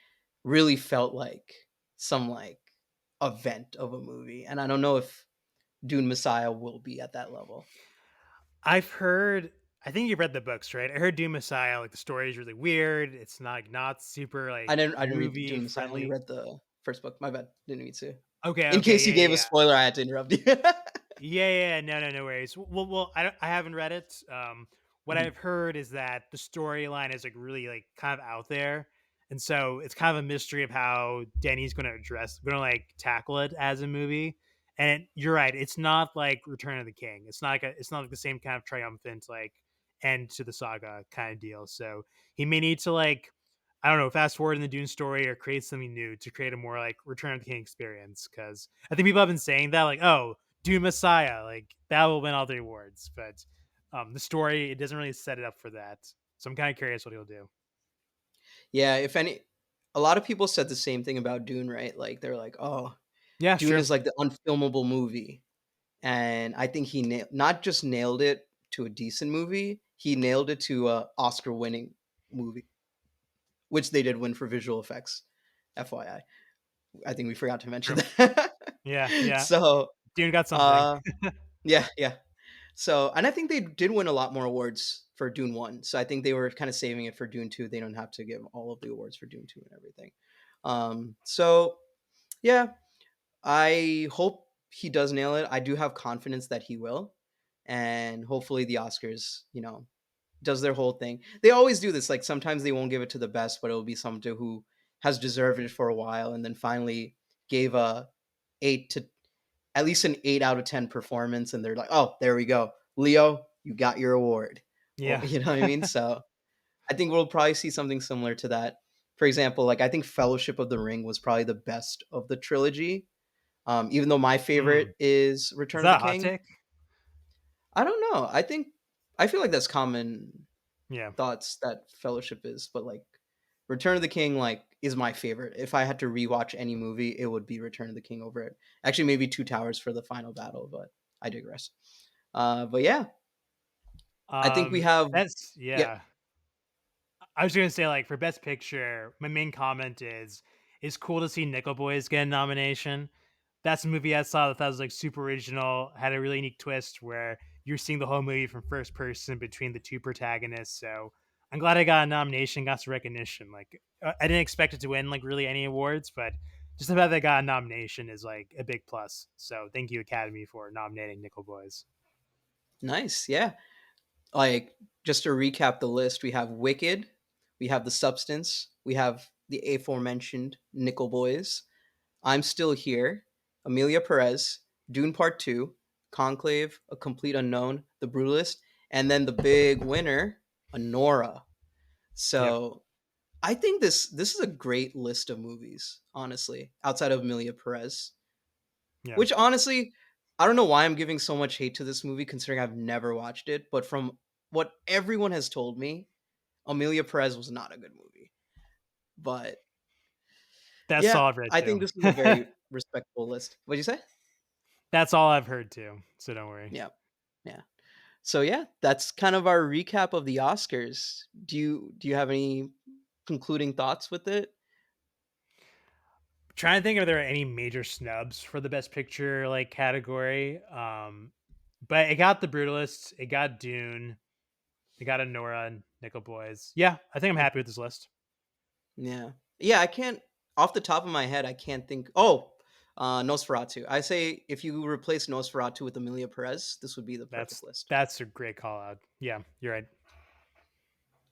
really felt like some like event of a movie, and I don't know if Dune Messiah will be at that level. I've heard. I think you've read the books, right? I heard Doom Messiah. Like the story is really weird. It's not super like I didn't read movie Dune Messiah. I only friendly. read the first book. My bad. Didn't mean to. Okay, In okay, case you yeah, gave a yeah, spoiler, I had to interrupt you. yeah, yeah, yeah. No, no, no worries. I haven't read it. What Mhm. I've heard is that the storyline is like really like kind of out there, and so it's kind of a mystery of how Denny's going to like tackle it as a movie. And you're right, it's not like Return of the King. It's not like the same kind of triumphant like end to the saga kind of deal. So he may need to like I don't know, fast forward in the Dune story or create something new to create a more like Return of the King experience. Because I think people have been saying that, like, oh, Dune Messiah, like that will win all the awards. But the story it doesn't really set it up for that. So I'm kind of curious what he'll do. Yeah, if any, a lot of people said the same thing about Dune, right? Like they're like, "Oh, Yeah, Dune sure. is like the unfilmable movie," and I think he not just nailed it to a decent movie, he nailed it to a Oscar-winning movie, which they did win for visual effects. FYI, I think we forgot to mention True. that. Yeah, yeah. So, Dune got something. uh, yeah, yeah. So, and I think they did win a lot more awards for Dune 1. So I think they were kind of saving it for Dune 2. They don't have to give all of the awards for Dune 2 and everything. So yeah, I hope he does nail it. I do have confidence that he will. And hopefully the Oscars, does their whole thing. They always do this. Like sometimes they won't give it to the best, but it'll be someone who has deserved it for a while and then finally gave a 8 to at least an 8 out of 10 performance, and they're like, oh, there we go, Leo, you got your award. Or, Yeah. you know what I mean? So I think we'll probably see something similar to that. For example, like I think Fellowship of the Ring was probably the best of the trilogy. Even though my Mm. favorite is Is Return of that the a hot King. take? I don't know. I feel like that's common Yeah. thoughts that Fellowship is, but like Return of the King like is my favorite. If I had to rewatch any movie, it would be Return of the King over it. Actually, maybe Two Towers for the final battle, but I digress. But yeah, I think we have. That's Yep. yeah. I was gonna say, like, for Best Picture, my main comment is it's cool to see Nickel Boys get a nomination. That's a movie I saw that was like super original, had a really unique twist where you're seeing the whole movie from first person between the two protagonists. So I'm glad I got a nomination, got some recognition. Like I didn't expect it to win like really any awards, but just the fact that I got a nomination is like a big plus. So thank you, Academy, for nominating Nickel Boys. Nice. Yeah. Like just to recap the list, we have Wicked, we have The Substance, we have the aforementioned Nickel Boys, I'm Still Here, Amelia Perez, Dune Part 2, Conclave, A Complete Unknown, The Brutalist, and then the big winner, Honora. Yep. So I think this is a great list of movies, honestly, outside of Amelia Perez. Yeah. Which honestly, I don't know why I'm giving so much hate to this movie considering I've never watched it, but from what everyone has told me, Amelia Perez was not a good movie. But That's yeah, all I've read I think too. this is a very respectable list. What'd you say? That's all I've heard too. So don't worry. Yeah. Yeah. So yeah, that's kind of our recap of the Oscars. Do you have any concluding thoughts with it? Trying to think if there are any major snubs for the best picture like category. But it got The Brutalist, it got Dune, it got a Nora and Nickel Boys. Yeah, I think I'm happy with this list. Yeah. Yeah, I can't off the top of my head, I can't think. Oh, Nosferatu. I say if you replace Nosferatu with Amelia Perez, this would be the perfect That's list. that's a great call out. Yeah, you're right.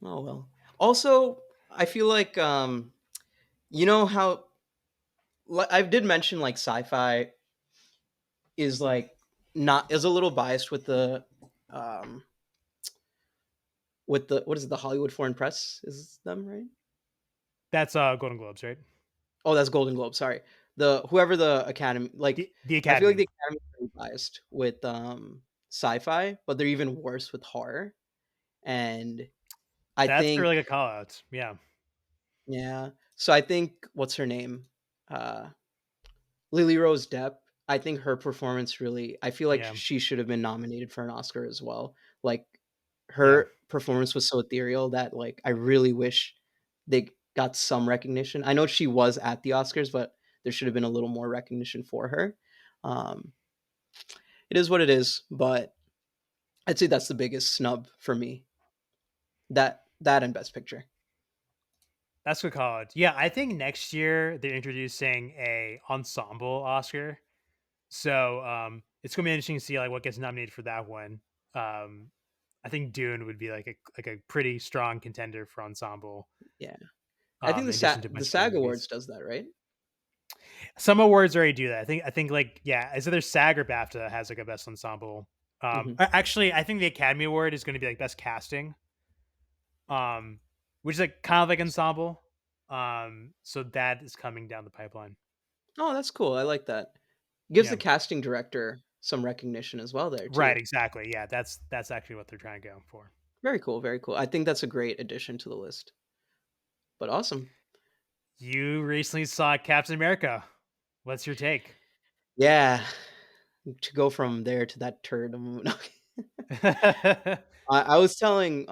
Oh well. Also, I feel like you know how I did mention like sci-fi is like not is a little biased um with the what is it, the Hollywood Foreign Press is them, right? That's Golden Globes, right? Oh, that's Golden Globe. Sorry, the whoever the Academy like. The I feel like Academy. the Academy is very biased with sci-fi, but they're even worse with horror. And I That's a really think good call out. Yeah, yeah. So I think what's her name, uh, Lily Rose Depp. I think her performance really. I feel like yeah, she should have been nominated for an Oscar as well. Like yeah. her performance was so ethereal that like I really wish they got some recognition. I know she was at the Oscars, but there should have been a little more recognition for her. Um, it is what it is, but I'd say that's the biggest snub for me. That and Best Picture. That's a good call out. Yeah, I think next year they're introducing a ensemble Oscar. So it's gonna be interesting to see like what gets nominated for that one. Um, I think Dune would be like a pretty strong contender for ensemble. Yeah, I think In addition to a The bunch of other SAG movies. Awards does that, right? Some awards already do that. I think like yeah, it's either SAG or BAFTA has like a best ensemble. Hmm. Actually, I think the Academy Award is going to be like best casting, um, which is like kind of like ensemble. So that is coming down the pipeline. Oh, that's cool. I like that. Gives the Yeah, casting director some recognition as well there right, too. exactly. Yeah, that's actually what they're trying to go for. Very cool, very cool. I think that's a great addition to the list. But awesome. You recently saw Captain America. What's your take? Yeah, to go from there to that turd. I was telling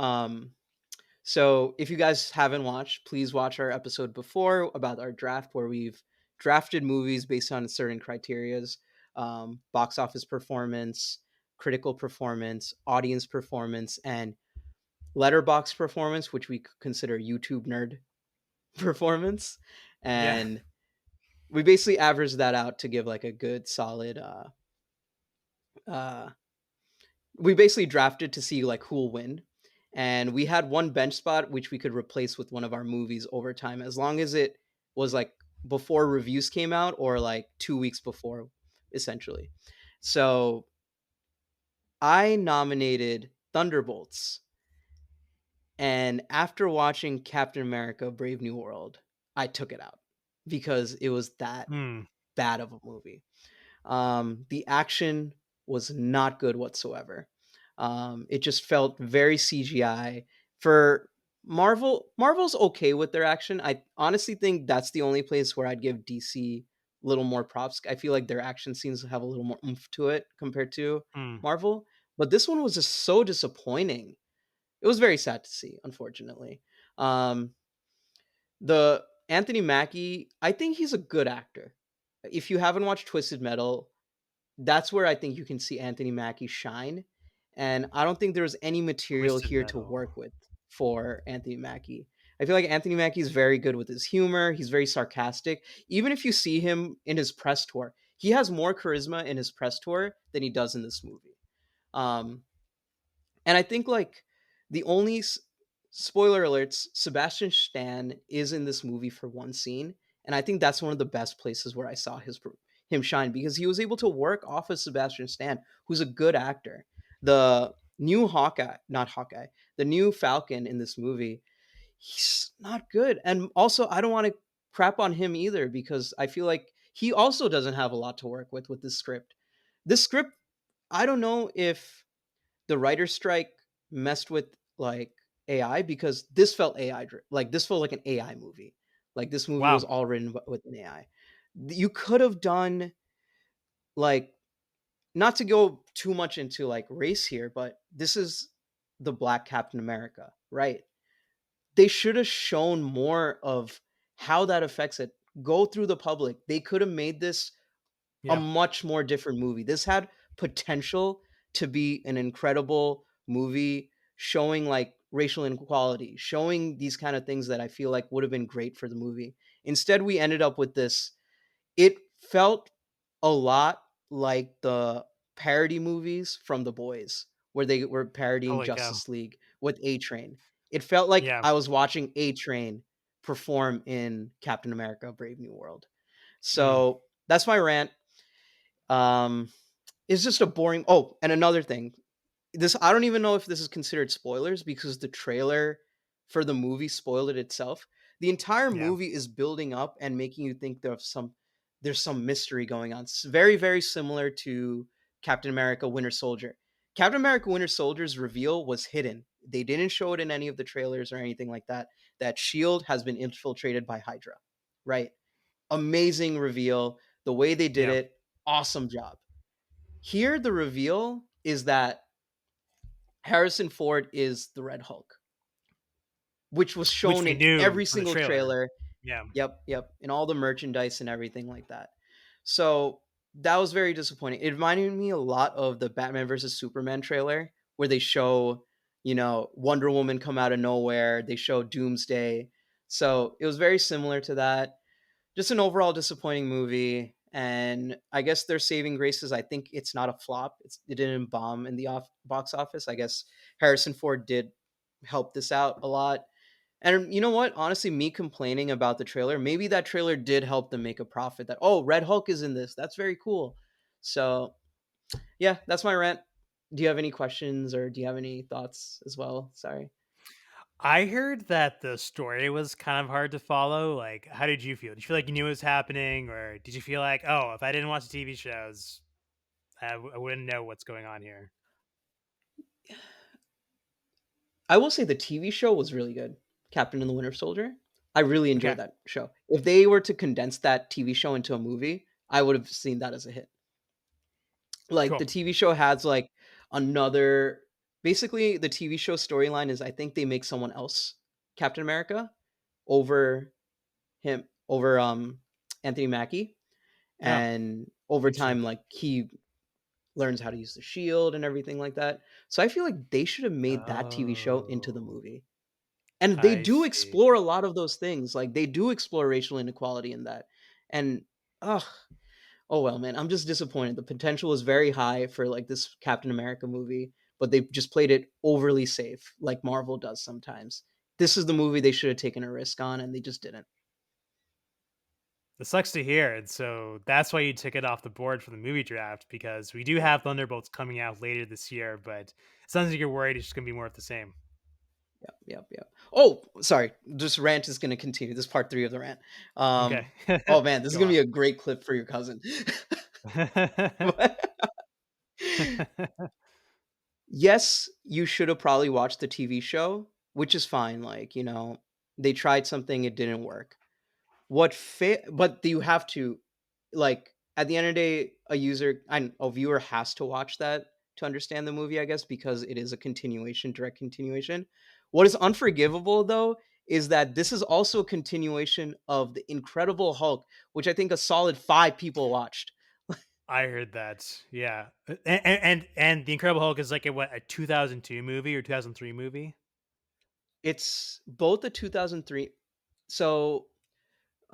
so if you guys haven't watched, please watch our episode before about our draft where we've drafted movies based on certain criterias, box office performance, critical performance, audience performance, and letterbox performance, which we consider YouTube nerd performance. Yeah, And we basically average that out to give like a good solid uh we basically drafted to see like who'll win. And we had one bench spot which we could replace with one of our movies over time as long as it was like before reviews came out or like 2 weeks before. essentially. So I nominated Thunderbolts, and after watching Captain America: Brave New World, I took it out because it was that Hmm. bad of a movie. The action was not good whatsoever. It just felt very CGI. For Marvel's okay with their action. I honestly think that's the only place where I'd give DC a little more props. I feel like their action scenes have a little more oomph to it compared to Hmm. Marvel. But this one was just so disappointing. It was very sad to see, unfortunately. Um, the Anthony Mackie, I think he's a good actor. If you haven't watched Twisted Metal, that's where I think you can see Anthony Mackie shine, and I don't think there's any material Twisted here to Metal. work with for Anthony Mackie. I feel like Anthony Mackie is very good with his humor, he's very sarcastic. Even if you see him in his press tour, he has more charisma in his press tour than he does in this movie. Um, and I think like the only spoiler alerts, Sebastian Stan is in this movie for one scene, and I think that's one of the best places where I saw him shine because he was able to work off of Sebastian Stan, who's a good actor. The new Hawkeye, not Hawkeye, the new Falcon in this movie, he's not good. And also, I don't want to crap on him either because I feel like he also doesn't have a lot to work with this script. This script, I don't know if the writer's strike messed with like AI because this felt like this felt like an AI movie. Like this movie was Wow. all written with an AI. You could have done like not to go too much into like race here, but this is the Black Captain America, right? They should have shown more of how that affects it. Go through the public. They could have made this a Yeah. much more different movie. This had potential to be an incredible movie showing like racial inequality, showing these kind of things that I feel like would have been great for the movie. Instead, we ended up with this. It felt a lot like the parody movies from The Boys, where they were parodying Holy cow. Justice League with A Train. It felt like Yeah. I was watching A Train perform in Captain America: Brave New World. Hmm. So that's my rant. Um, it's just a boring. Oh, and another thing. This I don't even know if this is considered spoilers because the trailer for the movie spoiled it itself. The entire Yeah. movie is building up and making you think there's some mystery going on. It's very very similar to Captain America: Winter Soldier. Captain America: Winter Soldier's reveal was hidden. They didn't show it in any of the trailers or anything like that. That Shield has been infiltrated by Hydra. Right? Amazing reveal. The way they did Yeah. it, awesome job. Here, the reveal is that Harrison Ford is the Red Hulk, which was Which shown we in knew every from the single trailer. trailer. Yeah. Yep, yep, and all the merchandise and everything like that. So that was very disappointing. It reminded me a lot of the Batman versus Superman trailer where they show, Wonder Woman come out of nowhere. They show Doomsday. So it was very similar to that. Just an overall disappointing movie. And I guess their saving graces. I think it's not a flop. It didn't bomb in the box office. I guess Harrison Ford did help this out a lot. And you know what? Honestly, me complaining about the trailer, maybe that trailer did help them make a profit. That Red Hulk is in this. That's very cool. So yeah, that's my rant. Do you have any questions or do you have any thoughts as well? Sorry. I heard that the story was kind of hard to follow. Like, how did you feel? Did you feel like you knew it was happening, or did you feel like, oh, if I didn't watch the TV shows, I wouldn't know what's going on here? I will say the TV show was really good. Captain and the Winter Soldier. I really Okay, enjoyed that show. If they were to condense that TV show into a movie, I would have seen that as a hit. Like cool. the TV show has like another basically the TV show storyline is I think they make someone else Captain America over over Anthony Mackie, Oh, and over interesting. time like he learns how to use the shield and everything like that. So I feel like they should have made that TV show into the Oh, movie. And they I do see. explore a lot of those things. Like they do explore racial inequality in that. And ugh, oh well, man, I'm just disappointed. The potential is very high for like this Captain America movie, but they just played it overly safe, like Marvel does sometimes. This is the movie they should have taken a risk on, and they just didn't. It sucks to hear, and so that's why you took it off the board for the movie draft because we do Yep, have Thunderbolts coming out later this year, but it sounds like you're worried it's just gonna be more of the same. yep, yep, yep. Oh, sorry. This rant is gonna continue. This is part 3 of the rant. Okay. Oh man, this is Go gonna on. be a great clip for your cousin. But yes, you should have probably watched the TV show, which is fine. Like, they tried something, it didn't work. But you have to, like, at the end of the day, a viewer has to watch that to understand the movie, I guess, because it is a continuation, direct continuation. What is unforgivable though is that this is also a continuation of the Incredible Hulk, which I think a solid 5 people watched. I heard that. Yeah. And The Incredible Hulk is like a 2002 movie or 2003 movie? It's both a 2003. So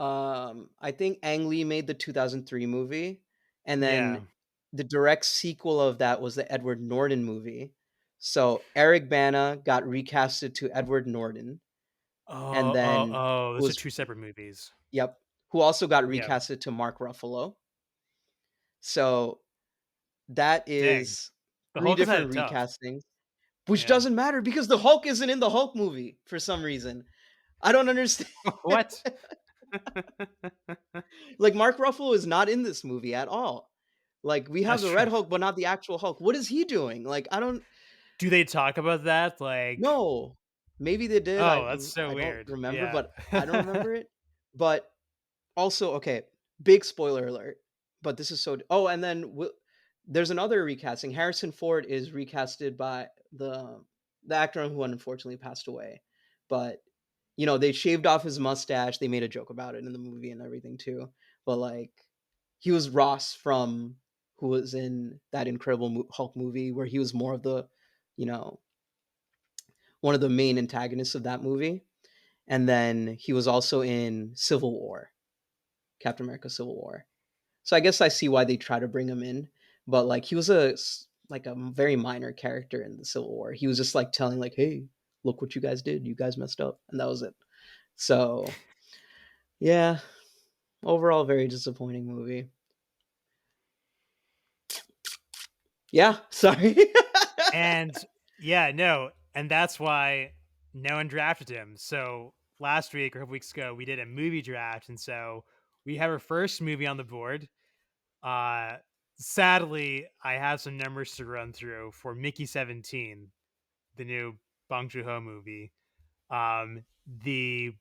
I think Ang Lee made the 2003 movie, and then Yeah. the direct sequel of that was the Edward Norton movie. So Eric Bana got recasted to Edward Norton, and then who Those are was 2 separate movies. yep, who also got Yeah. recasted to Mark Ruffalo. So that Dang. is The 3 Hulk has had different it tough. recastings, which Yeah. doesn't matter because the Hulk isn't in the Hulk movie for some reason. I don't understand. What? Like, Mark Ruffalo is not in this movie at all. Like, we have That's the Red true. Hulk, but not the actual Hulk. What is he doing? Like, I don't Do they talk about that? Like, know. Maybe they did. oh, that's so I don't weird. remember, Yeah. but I don't remember it. But also, okay, big spoiler alert. But this is so. Oh, and then there's another recasting. Harrison Ford is recasted by the actor who unfortunately passed away. But they shaved off his mustache. They made a joke about it in the movie and everything too. But like, he was Ross from who was in that Incredible Hulk movie, where he was more of the, you know, one of the main antagonists of that movie. And then he was also in Civil War, Captain America: Civil War. So I guess I see why they try to bring him in, but like he was like a very minor character in the Civil War. He was just like telling like, "Hey, look what you guys did. You guys messed up," and that was it. So yeah, overall, very disappointing movie. Yeah, sorry. And yeah, no, and that's why no one drafted him. So last week or a couple weeks ago, we did a movie draft, and so we have our first movie on the board. Uh Sadly, I have some numbers to run through for Mickey 17, the new Bong Joon-ho movie. The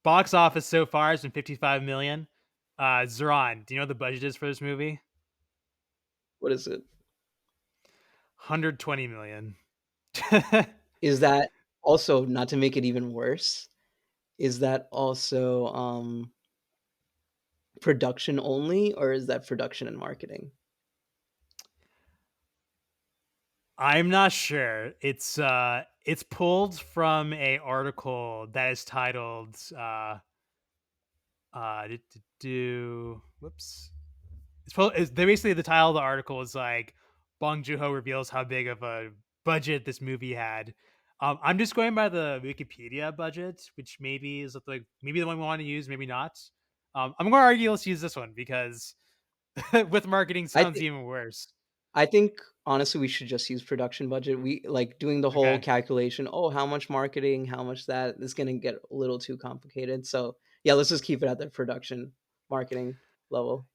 box office so far has been 55 million. Zahran, do you know what the budget is for this movie? What is it? 120 million. Is that also, not to make it even worse? Is that also production only, or is that production and marketing? I'm not sure. It's pulled from a article that is titled whoops. They basically the title of the article is like Bong Joon-ho reveals how big of a budget this movie had. I'm just going by the Wikipedia budget, which maybe is like maybe the one we want to use, maybe not. I'm going to argue let's use this one because with marketing I sounds think even worse. I think honestly we should just use production budget. We like doing the whole Okay. calculation. Oh, how much marketing? How much that is going to get a little too complicated. So yeah, let's just keep it at the production marketing level.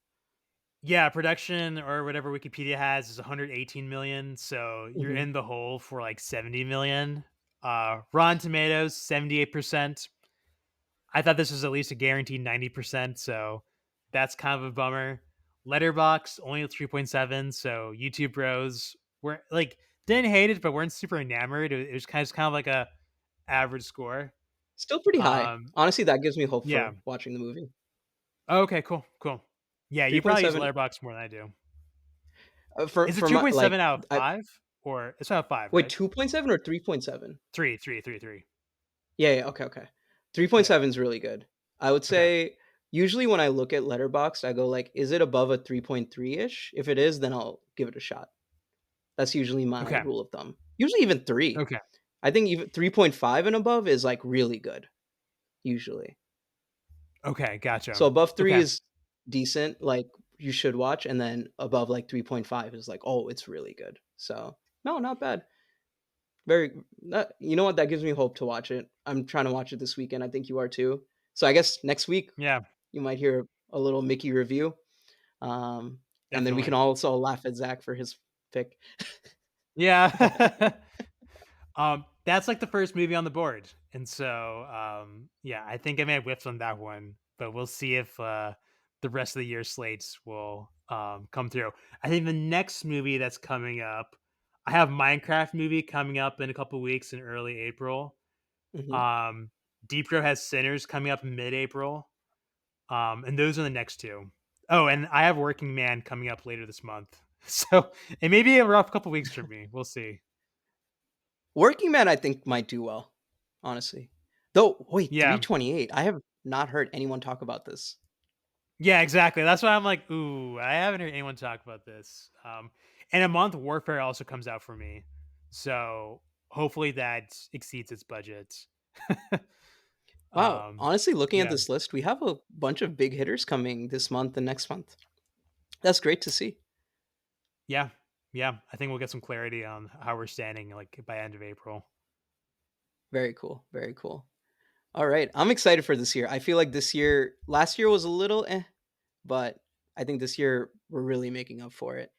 Yeah, production or whatever Wikipedia has is 118 million, so you're Hmm. in the hole for like 70 million. Rotten Tomatoes 78%. I thought this was at least a guaranteed 90%, so that's kind of a bummer. Letterbox only 3.7, so YouTube Bros were like didn't hate it, but weren't super enamored. It was kind of like a average score. Still pretty high. Um, Honestly, that gives me hope yeah. for watching the movie. Okay, cool, cool. Yeah, you probably use 3.7 Letterbox more than I do. for Is it for my 2.7 like out of I 5? Or it's out of 5, wait, right? 2.7 or 3.7? 3, 3, 3, 3. Yeah, yeah, okay, okay. Yeah. 3.7 is really good. I would Okay. say usually when I look at Letterboxd, I go like, is it above a 3.3-ish? If it is, then I'll give it a shot. That's usually my Okay. rule of thumb. Usually even 3. Okay. I think even 3.5 and above is like really good, usually. Okay, gotcha. So above 3 Okay. is decent, like, you should watch, and then above, like, 3.5 is like, "Oh, it's really good." So, no, not bad. Very that you know what? That gives me hope to watch it. I'm trying to watch it this weekend, I think you are too. So I guess next week, Yeah, you might hear a little Mickey review, and then we can definitely. also laugh at Zach for his pick. Yeah. That's like the first movie on the board. And so, yeah, I think I may have whiffed on that one, but we'll see if the rest of the year slates will come through. I think the next movie that's coming up, I have Minecraft movie coming up in a couple weeks in early April. Mhm. Um, Deep Row has Sinners coming up in mid-April. And those are the next two. Oh, and I have Working Man coming up later this month. So it may be a rough couple weeks for me. We'll see. Working Man, I think, might do well, honestly. Though, wait, Yeah. 328. I have not heard anyone talk about this. Yeah, exactly. That's why I'm like, ooh, I haven't heard anyone talk about this. And a month Warfare also comes out for me. So hopefully that exceeds its budget. Wow, um, honestly, looking at yeah. this list, we have a bunch of big hitters coming this month and next month. That's great to see. Yeah. Yeah. I think we'll get some clarity on how we're standing like by end of April. Very cool, very cool. Alright, I'm excited for this year. I feel like this year last year was a little but I think this year we're really making up for it.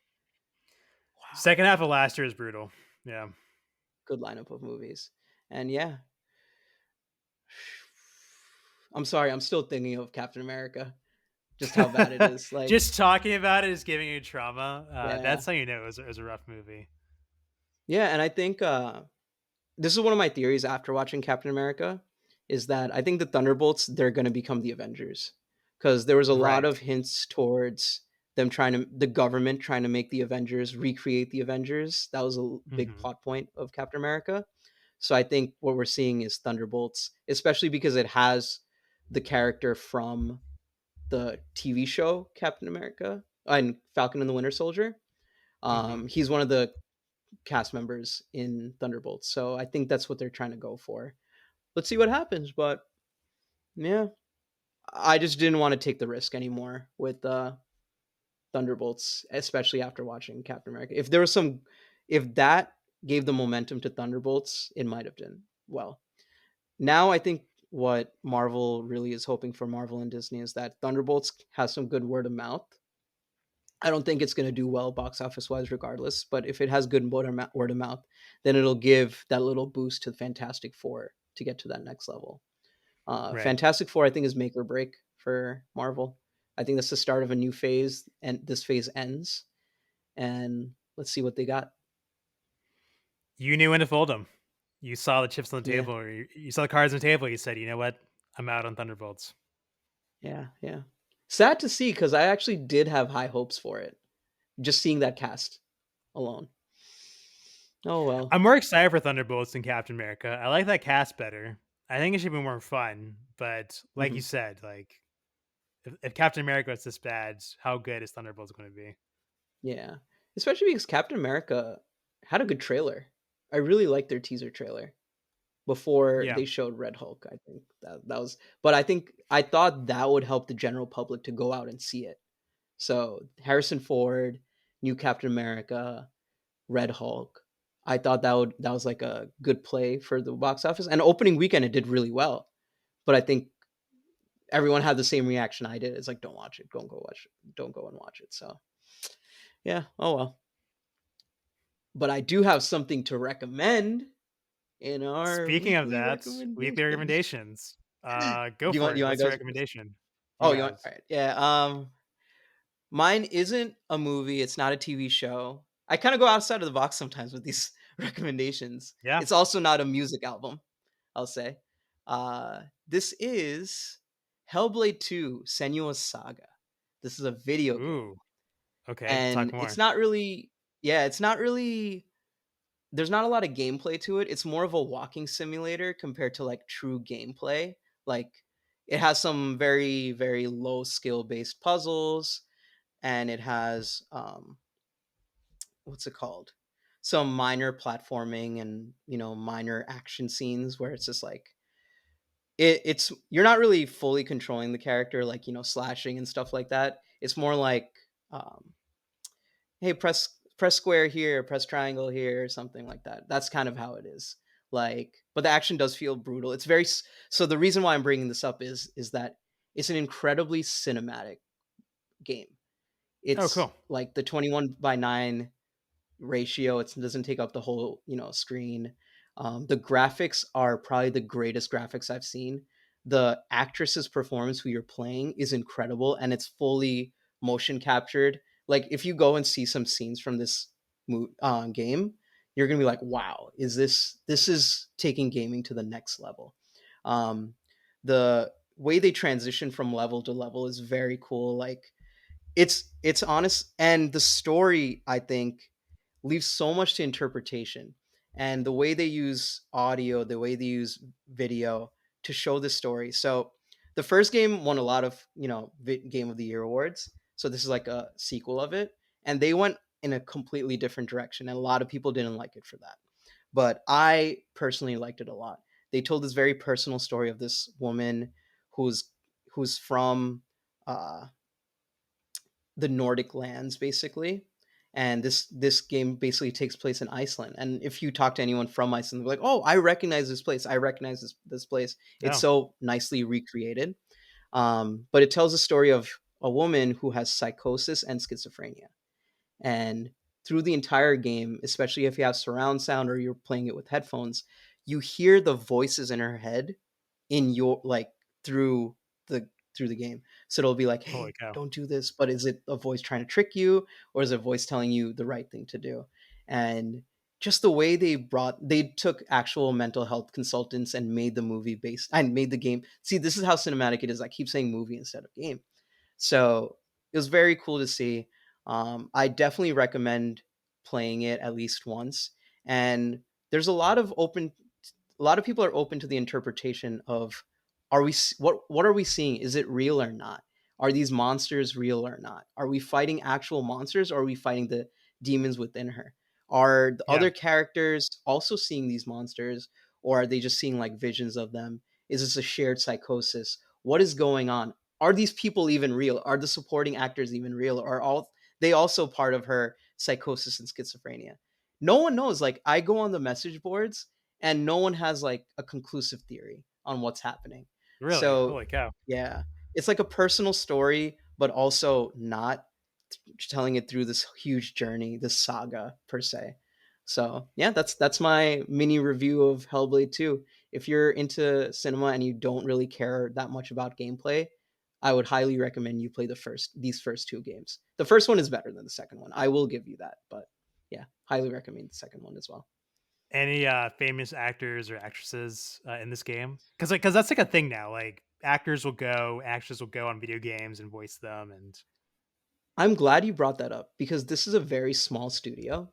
Wow, Second half of last year is brutal. Yeah. good lineup of movies. And yeah, I'm sorry, I'm still thinking of Captain America, just how bad it is, like Just talking about it is giving you trauma. yeah. That's how you know it was a rough movie. Yeah, and I think, this is one of my theories after watching Captain America, is that I think the Thunderbolts, they're gonna become the Avengers, because there was a lot Right. of hints towards them trying to the government trying to make the Avengers recreate the Avengers. That was a big Hmm. plot point of Captain America. So I think what we're seeing is Thunderbolts, especially because it has the character from the TV show Captain America and Falcon and the Winter Soldier. Hmm. He's one of the cast members in Thunderbolts. So I think that's what they're trying to go for. Let's see what happens, but yeah, I just didn't want to take the risk anymore with Thunderbolts, especially after watching Captain America. If there was some, if that gave the momentum to Thunderbolts, it might have done well. Now I think what Marvel really is hoping for Marvel and Disney is that Thunderbolts has some good word of mouth. I don't think it's going to do well box office wise, regardless. But if it has good word of mouth, then it'll give that little boost to Fantastic Four to get to that next level. Right. Fantastic Four, I think, is make or break for Marvel. I think that's the start of a new phase, and this phase ends. And let's see what they got. You knew when to fold them. You saw the chips on the Yeah, table, or you saw the cards on the table. You said, "You know what? I'm out on Thunderbolts." yeah, yeah. Sad to see because I actually did have high hopes for it. Just seeing that cast alone. Oh well. I'm more excited for Thunderbolts than Captain America. I like that cast better. I think it should be more fun. But like you Hmm. said, like if Captain America is this bad, how good is Thunderbolts going to be? Yeah, especially because Captain America had a good trailer. I really liked their teaser trailer before Yeah. they showed Red Hulk. I think that was, but I think I thought that would help the general public to go out and see it. So Harrison Ford, new Captain America, Red Hulk. I thought that was like a good play for the box office. And opening weekend, it did really well. But I think everyone had the same reaction I did. It's like, don't watch it. Don't go watch it. Don't go and watch it. So yeah. Oh well. But I do have something to recommend in our Speaking of weekly that, weekly recommendations. recommendations. Go Do for you it. want What's to the go first? recommendation you Oh, you want have? all right. Yeah. Mine isn't a movie, it's not a TV show. I kinda go outside of the box sometimes with these recommendations. Yeah. It's also not a music album, I'll say. This is Hellblade 2: Senua's Saga. This is a video game, Ooh. Okay. Talk and more. it's not really yeah, it's not really there's not a lot of gameplay to it. It's more of a walking simulator compared to, like, true gameplay. Like, it has some very, very low skill based puzzles, and it has what's it called? Some minor platforming and minor action scenes where it's just like it's you're not really fully controlling the character, like, slashing and stuff like that. It's more like, um, hey, press square here, press triangle here, or something like that. That's kind of how it is. Like, but the action does feel brutal. It's very so the reason why I'm bringing this up is that it's an incredibly cinematic game. Oh, It's cool. like the 21:9 ratio. It doesn't take up the whole, screen. The graphics are probably the greatest graphics I've seen. The actress's performance, who you're playing, is incredible, and it's fully motion captured. Like, if you go and see some scenes from this game, you're gonna be like, "Wow, this is taking gaming to the next level." Um, the way they transition from level to level is very cool. Like, it's honest, and the story, I think, leaves so much to interpretation. And the way they use audio, the way they use video to show the story. So the first game won a lot of, game of the year awards. So this is like a sequel of it, and they went in a completely different direction, and a lot of people didn't like it for that. But I personally liked it a lot. They told this very personal story of this woman who's who's from uh the Nordic lands, basically. And this game basically takes place in Iceland. And if you talk to anyone from Iceland, they're like, "Oh, I recognize this place. I recognize this place." It's Oh, so nicely recreated. But it tells a story of a woman who has psychosis and schizophrenia. And through the entire game, especially if you have surround sound or you're playing it with headphones, you hear the voices in her head in your like through the through the game. So it'll be like, holy "Hey, cow. don't do this," but is it a voice trying to trick you, or is it a voice telling you the right thing to do? And just the way they took actual mental health consultants and made the movie based and made the game. See, this is how cinematic it is. I keep saying movie instead of game. So it was very cool to see. I definitely recommend playing it at least once. And there's a lot of people are open to the interpretation of, what are we seeing? Is it real or not? Are these monsters real or not? Are we fighting actual monsters, or are we fighting the demons within her? Are the Yeah, other characters also seeing these monsters, or are they just seeing like visions of them? Is this a shared psychosis? What is going on? Are these people even real? Are the supporting actors even real? Are all they also part of her psychosis and schizophrenia? No one knows. Like, I go on the message boards, and no one has like a conclusive theory on what's happening. really, So holy cow. yeah, it's like a personal story, but also not telling it through this huge journey, this saga per se. So yeah, that's my mini review of Hellblade 2. If you're into cinema and you don't really care that much about gameplay, I would highly recommend you play these first two games. The first one is better than the second one. I will give you that, but yeah, highly recommend the second one as well. Any famous actors or actresses in this game? Because that's like a thing now. Like actors will go on video games and voice them, and I'm glad you brought that up because this is a very small studio,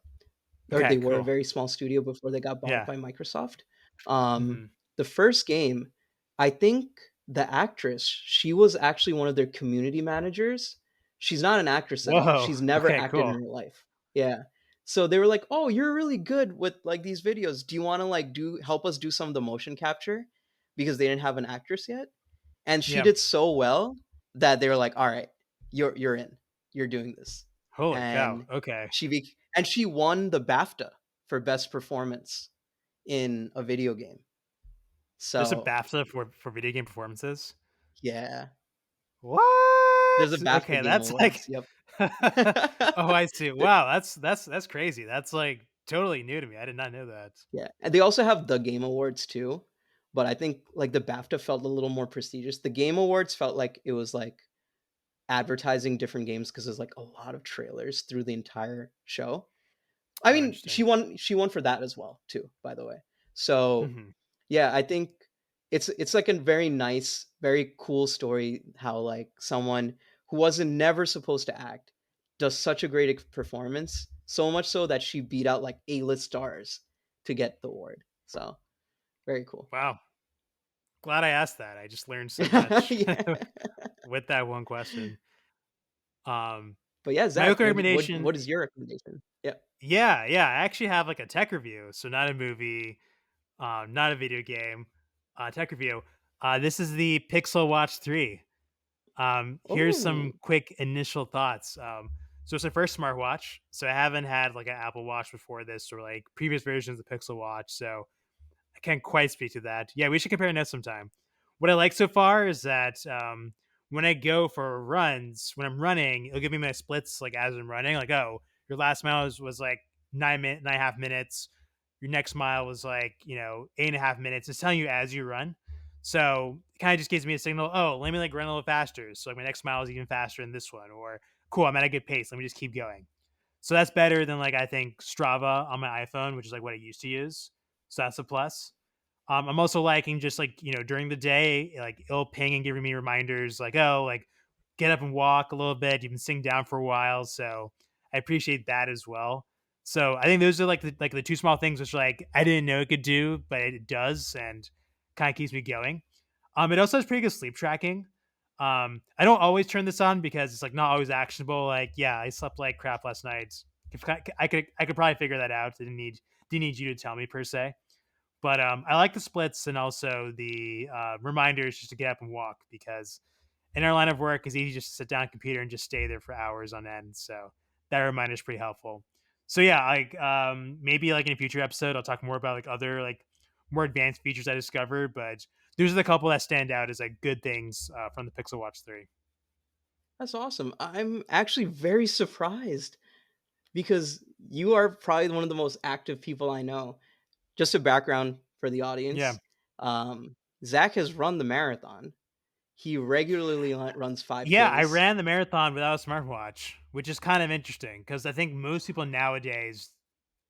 or okay, they were a cool. very small studio before they got bought Yeah. by Microsoft. Um, Hmm. the first game, I think the actress, she was actually one of their community managers. She's not an actress at all. Whoa. She's never Okay, acted in cool. her life. Yeah. So they were like, "Oh, you're really good with like these videos. Do you want to like do help us do some of the motion capture?" Because they didn't have an actress yet. And she Yeah. did so well that they were like, "All right, you're in. You're doing this." Holy cow. And Okay. she won the BAFTA for best performance in a video game. There's a So, BAFTA for video game performances. yeah. There's a What? BAFTA Okay, Game that's like Awards, yep. oh, I see. Wow, that's crazy. That's like totally new to me. I did not know that. Yeah, and they also have the Game Awards too, but I think, like, the BAFTA felt a little more prestigious. The Game Awards felt like it was, like, advertising different games because there's, like, a lot of trailers through the entire show. I Oh, mean, interesting. she won for that as well too, by the way. So, Mhm. yeah, I think it's like a very nice, very cool story how like someone who wasn't never supposed to act does such a great performance, so much so that she beat out like A-list stars to get the award. So, very cool. Wow. Glad I asked that. I just learned so much Yeah. with that one question. Um, But yeah, my Zach, other recommendation what is your recommendation? Yeah. yeah, yeah, I actually have, like, a tech review, so not a movie, not a video game, tech review. This is the Pixel Watch 3. Here's Oh, some quick initial thoughts. So it's the first smartwatch. So I haven't had like an Apple Watch before this or like previous versions of the Pixel Watch. So I can't quite speak to that. Yeah, we should compare notes sometime. What I like so far is that when I go for runs, when I'm running, it'll give me my splits like as I'm running. Like, oh, your last mile was like 9.5 minutes. Your next mile was like 8.5 minutes. It's telling you as you run. So it kind of just gives me a signal. Oh, let me like run a little faster. So like my next mile is even faster than this one. Or cool, I'm at a good pace. Let me just keep going. So that's better than like I think Strava on my iPhone, which is like what I used to use. So that's a plus. I'm also liking just like during the day, like it'll ping and giving me reminders like, oh, like get up and walk a little bit. You've been sitting down for a while, so I appreciate that as well. So I think those are like the two small things which like I didn't know it could do, but it does and kind of keeps me going. It also has pretty good sleep tracking. I don't always turn this on because it's like not always actionable. Like, yeah, I slept like crap last night. If I could probably figure that out. Didn't need you to tell me per se. But I like the splits and also the reminders just to get up and walk because in our line of work, it's easy just to sit down at a computer and just stay there for hours on end. So that reminder is pretty helpful. So yeah, like maybe like in a future episode, I'll talk more about like other like more advanced features I discovered. But those are the couple that stand out as like good things from the Pixel Watch 3. that's awesome. I'm actually very surprised because you are probably one of the most active people I know. Just a background for the Yeah. audience. Zach has run the marathon. He regularly runs Yeah, I 5Ks. ran the marathon without a smartwatch, which is kind of interesting because I think most people nowadays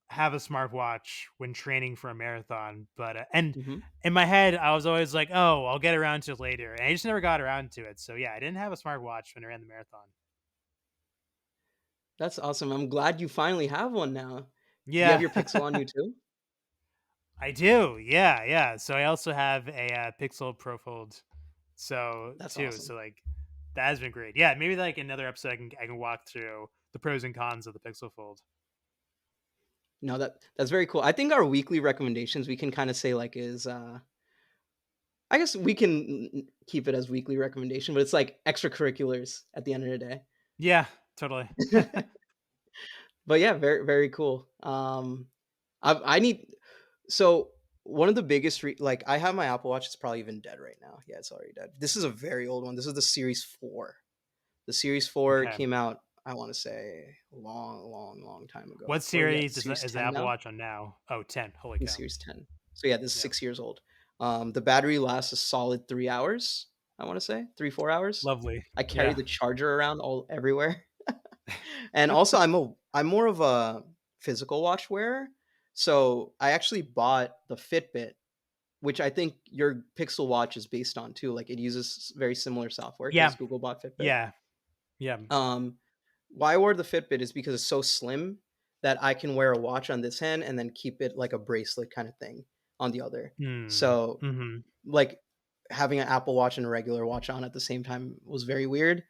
have a smartwatch when training for a marathon, but and Mhm. in my head, I was always like, "Oh, I'll get around to it later," and I just never got around to it. So yeah, I didn't have a smartwatch when I ran the marathon. That's awesome. I'm glad you finally have one now. Do you have Yeah, your Pixel on you too? I do. Yeah, yeah. So I also have a Pixel Pro Fold, so That's too. awesome. So like that has been great. Yeah, maybe like another episode I can walk through the pros and cons of the Pixel Fold. No, that's very cool. I think our weekly recommendations we can kind of say like is I guess we can keep it as weekly recommendation, but it's like extracurriculars at the end of the day. Yeah, totally. But yeah, very very cool. I need so one of the biggest like I have my Apple Watch. It's probably even dead right now. Yeah, it's already dead. This is a very old one. This is the Series 4. The Series 4 Okay. came out, I want to say, a long, long, long time ago. What What are we at? series is Series is the 10 Apple now? Watch on now? Oh, 10. Holy The cow. Series 10. So yeah, this is Yeah. 6 years old. The battery lasts a solid 3 hours. I want to say 3 4 hours. Lovely. I carry Yeah. the charger around all everywhere. And also, I'm more of a physical watch wearer. So I actually bought the Fitbit, which I think your Pixel Watch is based on too. Like it uses very similar software Yeah. because Google bought Fitbit. Yeah. Yeah. Um, why I wore the Fitbit is because it's so slim that I can wear a watch on this hand and then keep it like a bracelet kind of thing on the other. Mm. So Mhm. like having an Apple Watch and a regular watch on at the same time was very weird.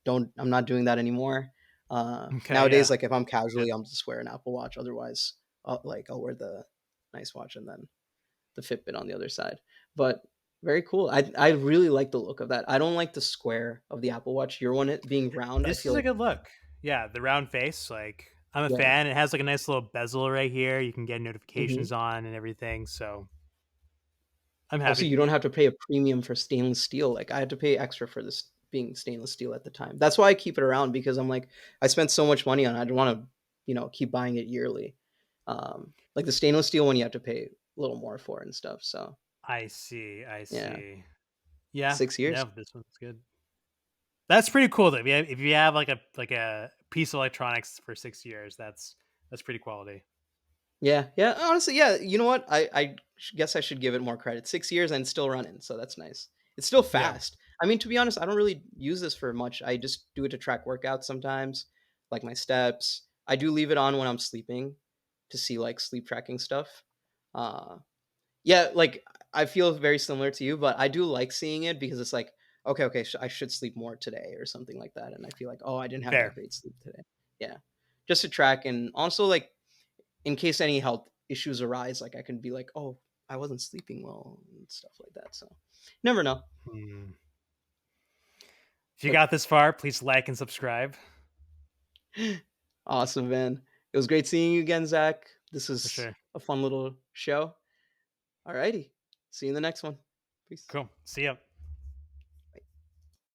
Don't I'm not doing that anymore. Okay, Nowadays, yeah. like if I'm Good. casually, I'll just wear an Apple Watch. Otherwise, I'll wear the nice watch and then the Fitbit on the other side. But very cool. I really like the look of that. I don't like the square of the Apple Watch. Your one it being round, I This feel is a like good look. Yeah, the round face, like, I'm a yeah. fan. It has, like, a nice little bezel right here. You can get Mhm. notifications on and everything, so I'm Also, happy. you don't have to pay a premium for stainless steel. Like I had to pay extra for this being stainless steel at the time. That's why I keep it around because I'm like I spent so much money on it. I don't want to, keep buying it yearly. Like the stainless steel one, you have to pay a little more for and stuff. So I see, I yeah, see. Yeah, 6 years. no, this one's good. That's pretty cool, though. If you have, like a piece of electronics for 6 years, that's pretty quality. Yeah, yeah. Honestly, yeah. You know what? Guess I should give it more credit. 6 years and it's still running, so that's nice. It's still Yeah. fast. I mean, to be honest, I don't really use this for much. I just do it to track workouts sometimes, like my steps. I do leave it on when I'm sleeping to see like sleep tracking stuff. Uh, yeah, like I feel very similar to you, but I do like seeing it because it's like, okay, okay, I should sleep more today or something like that, and I feel like, oh, I didn't have that Fair. great sleep today. Yeah, just to track and also like in case any health issues arise, like I can be like, oh, I wasn't sleeping well and stuff like that. So never know. Hmm. If you But got this far, please like and subscribe awesome, man. It was great seeing you again, Zach. This for is sure. a fun little show. Alrighty. See you in the next one. Peace. Cool. See ya.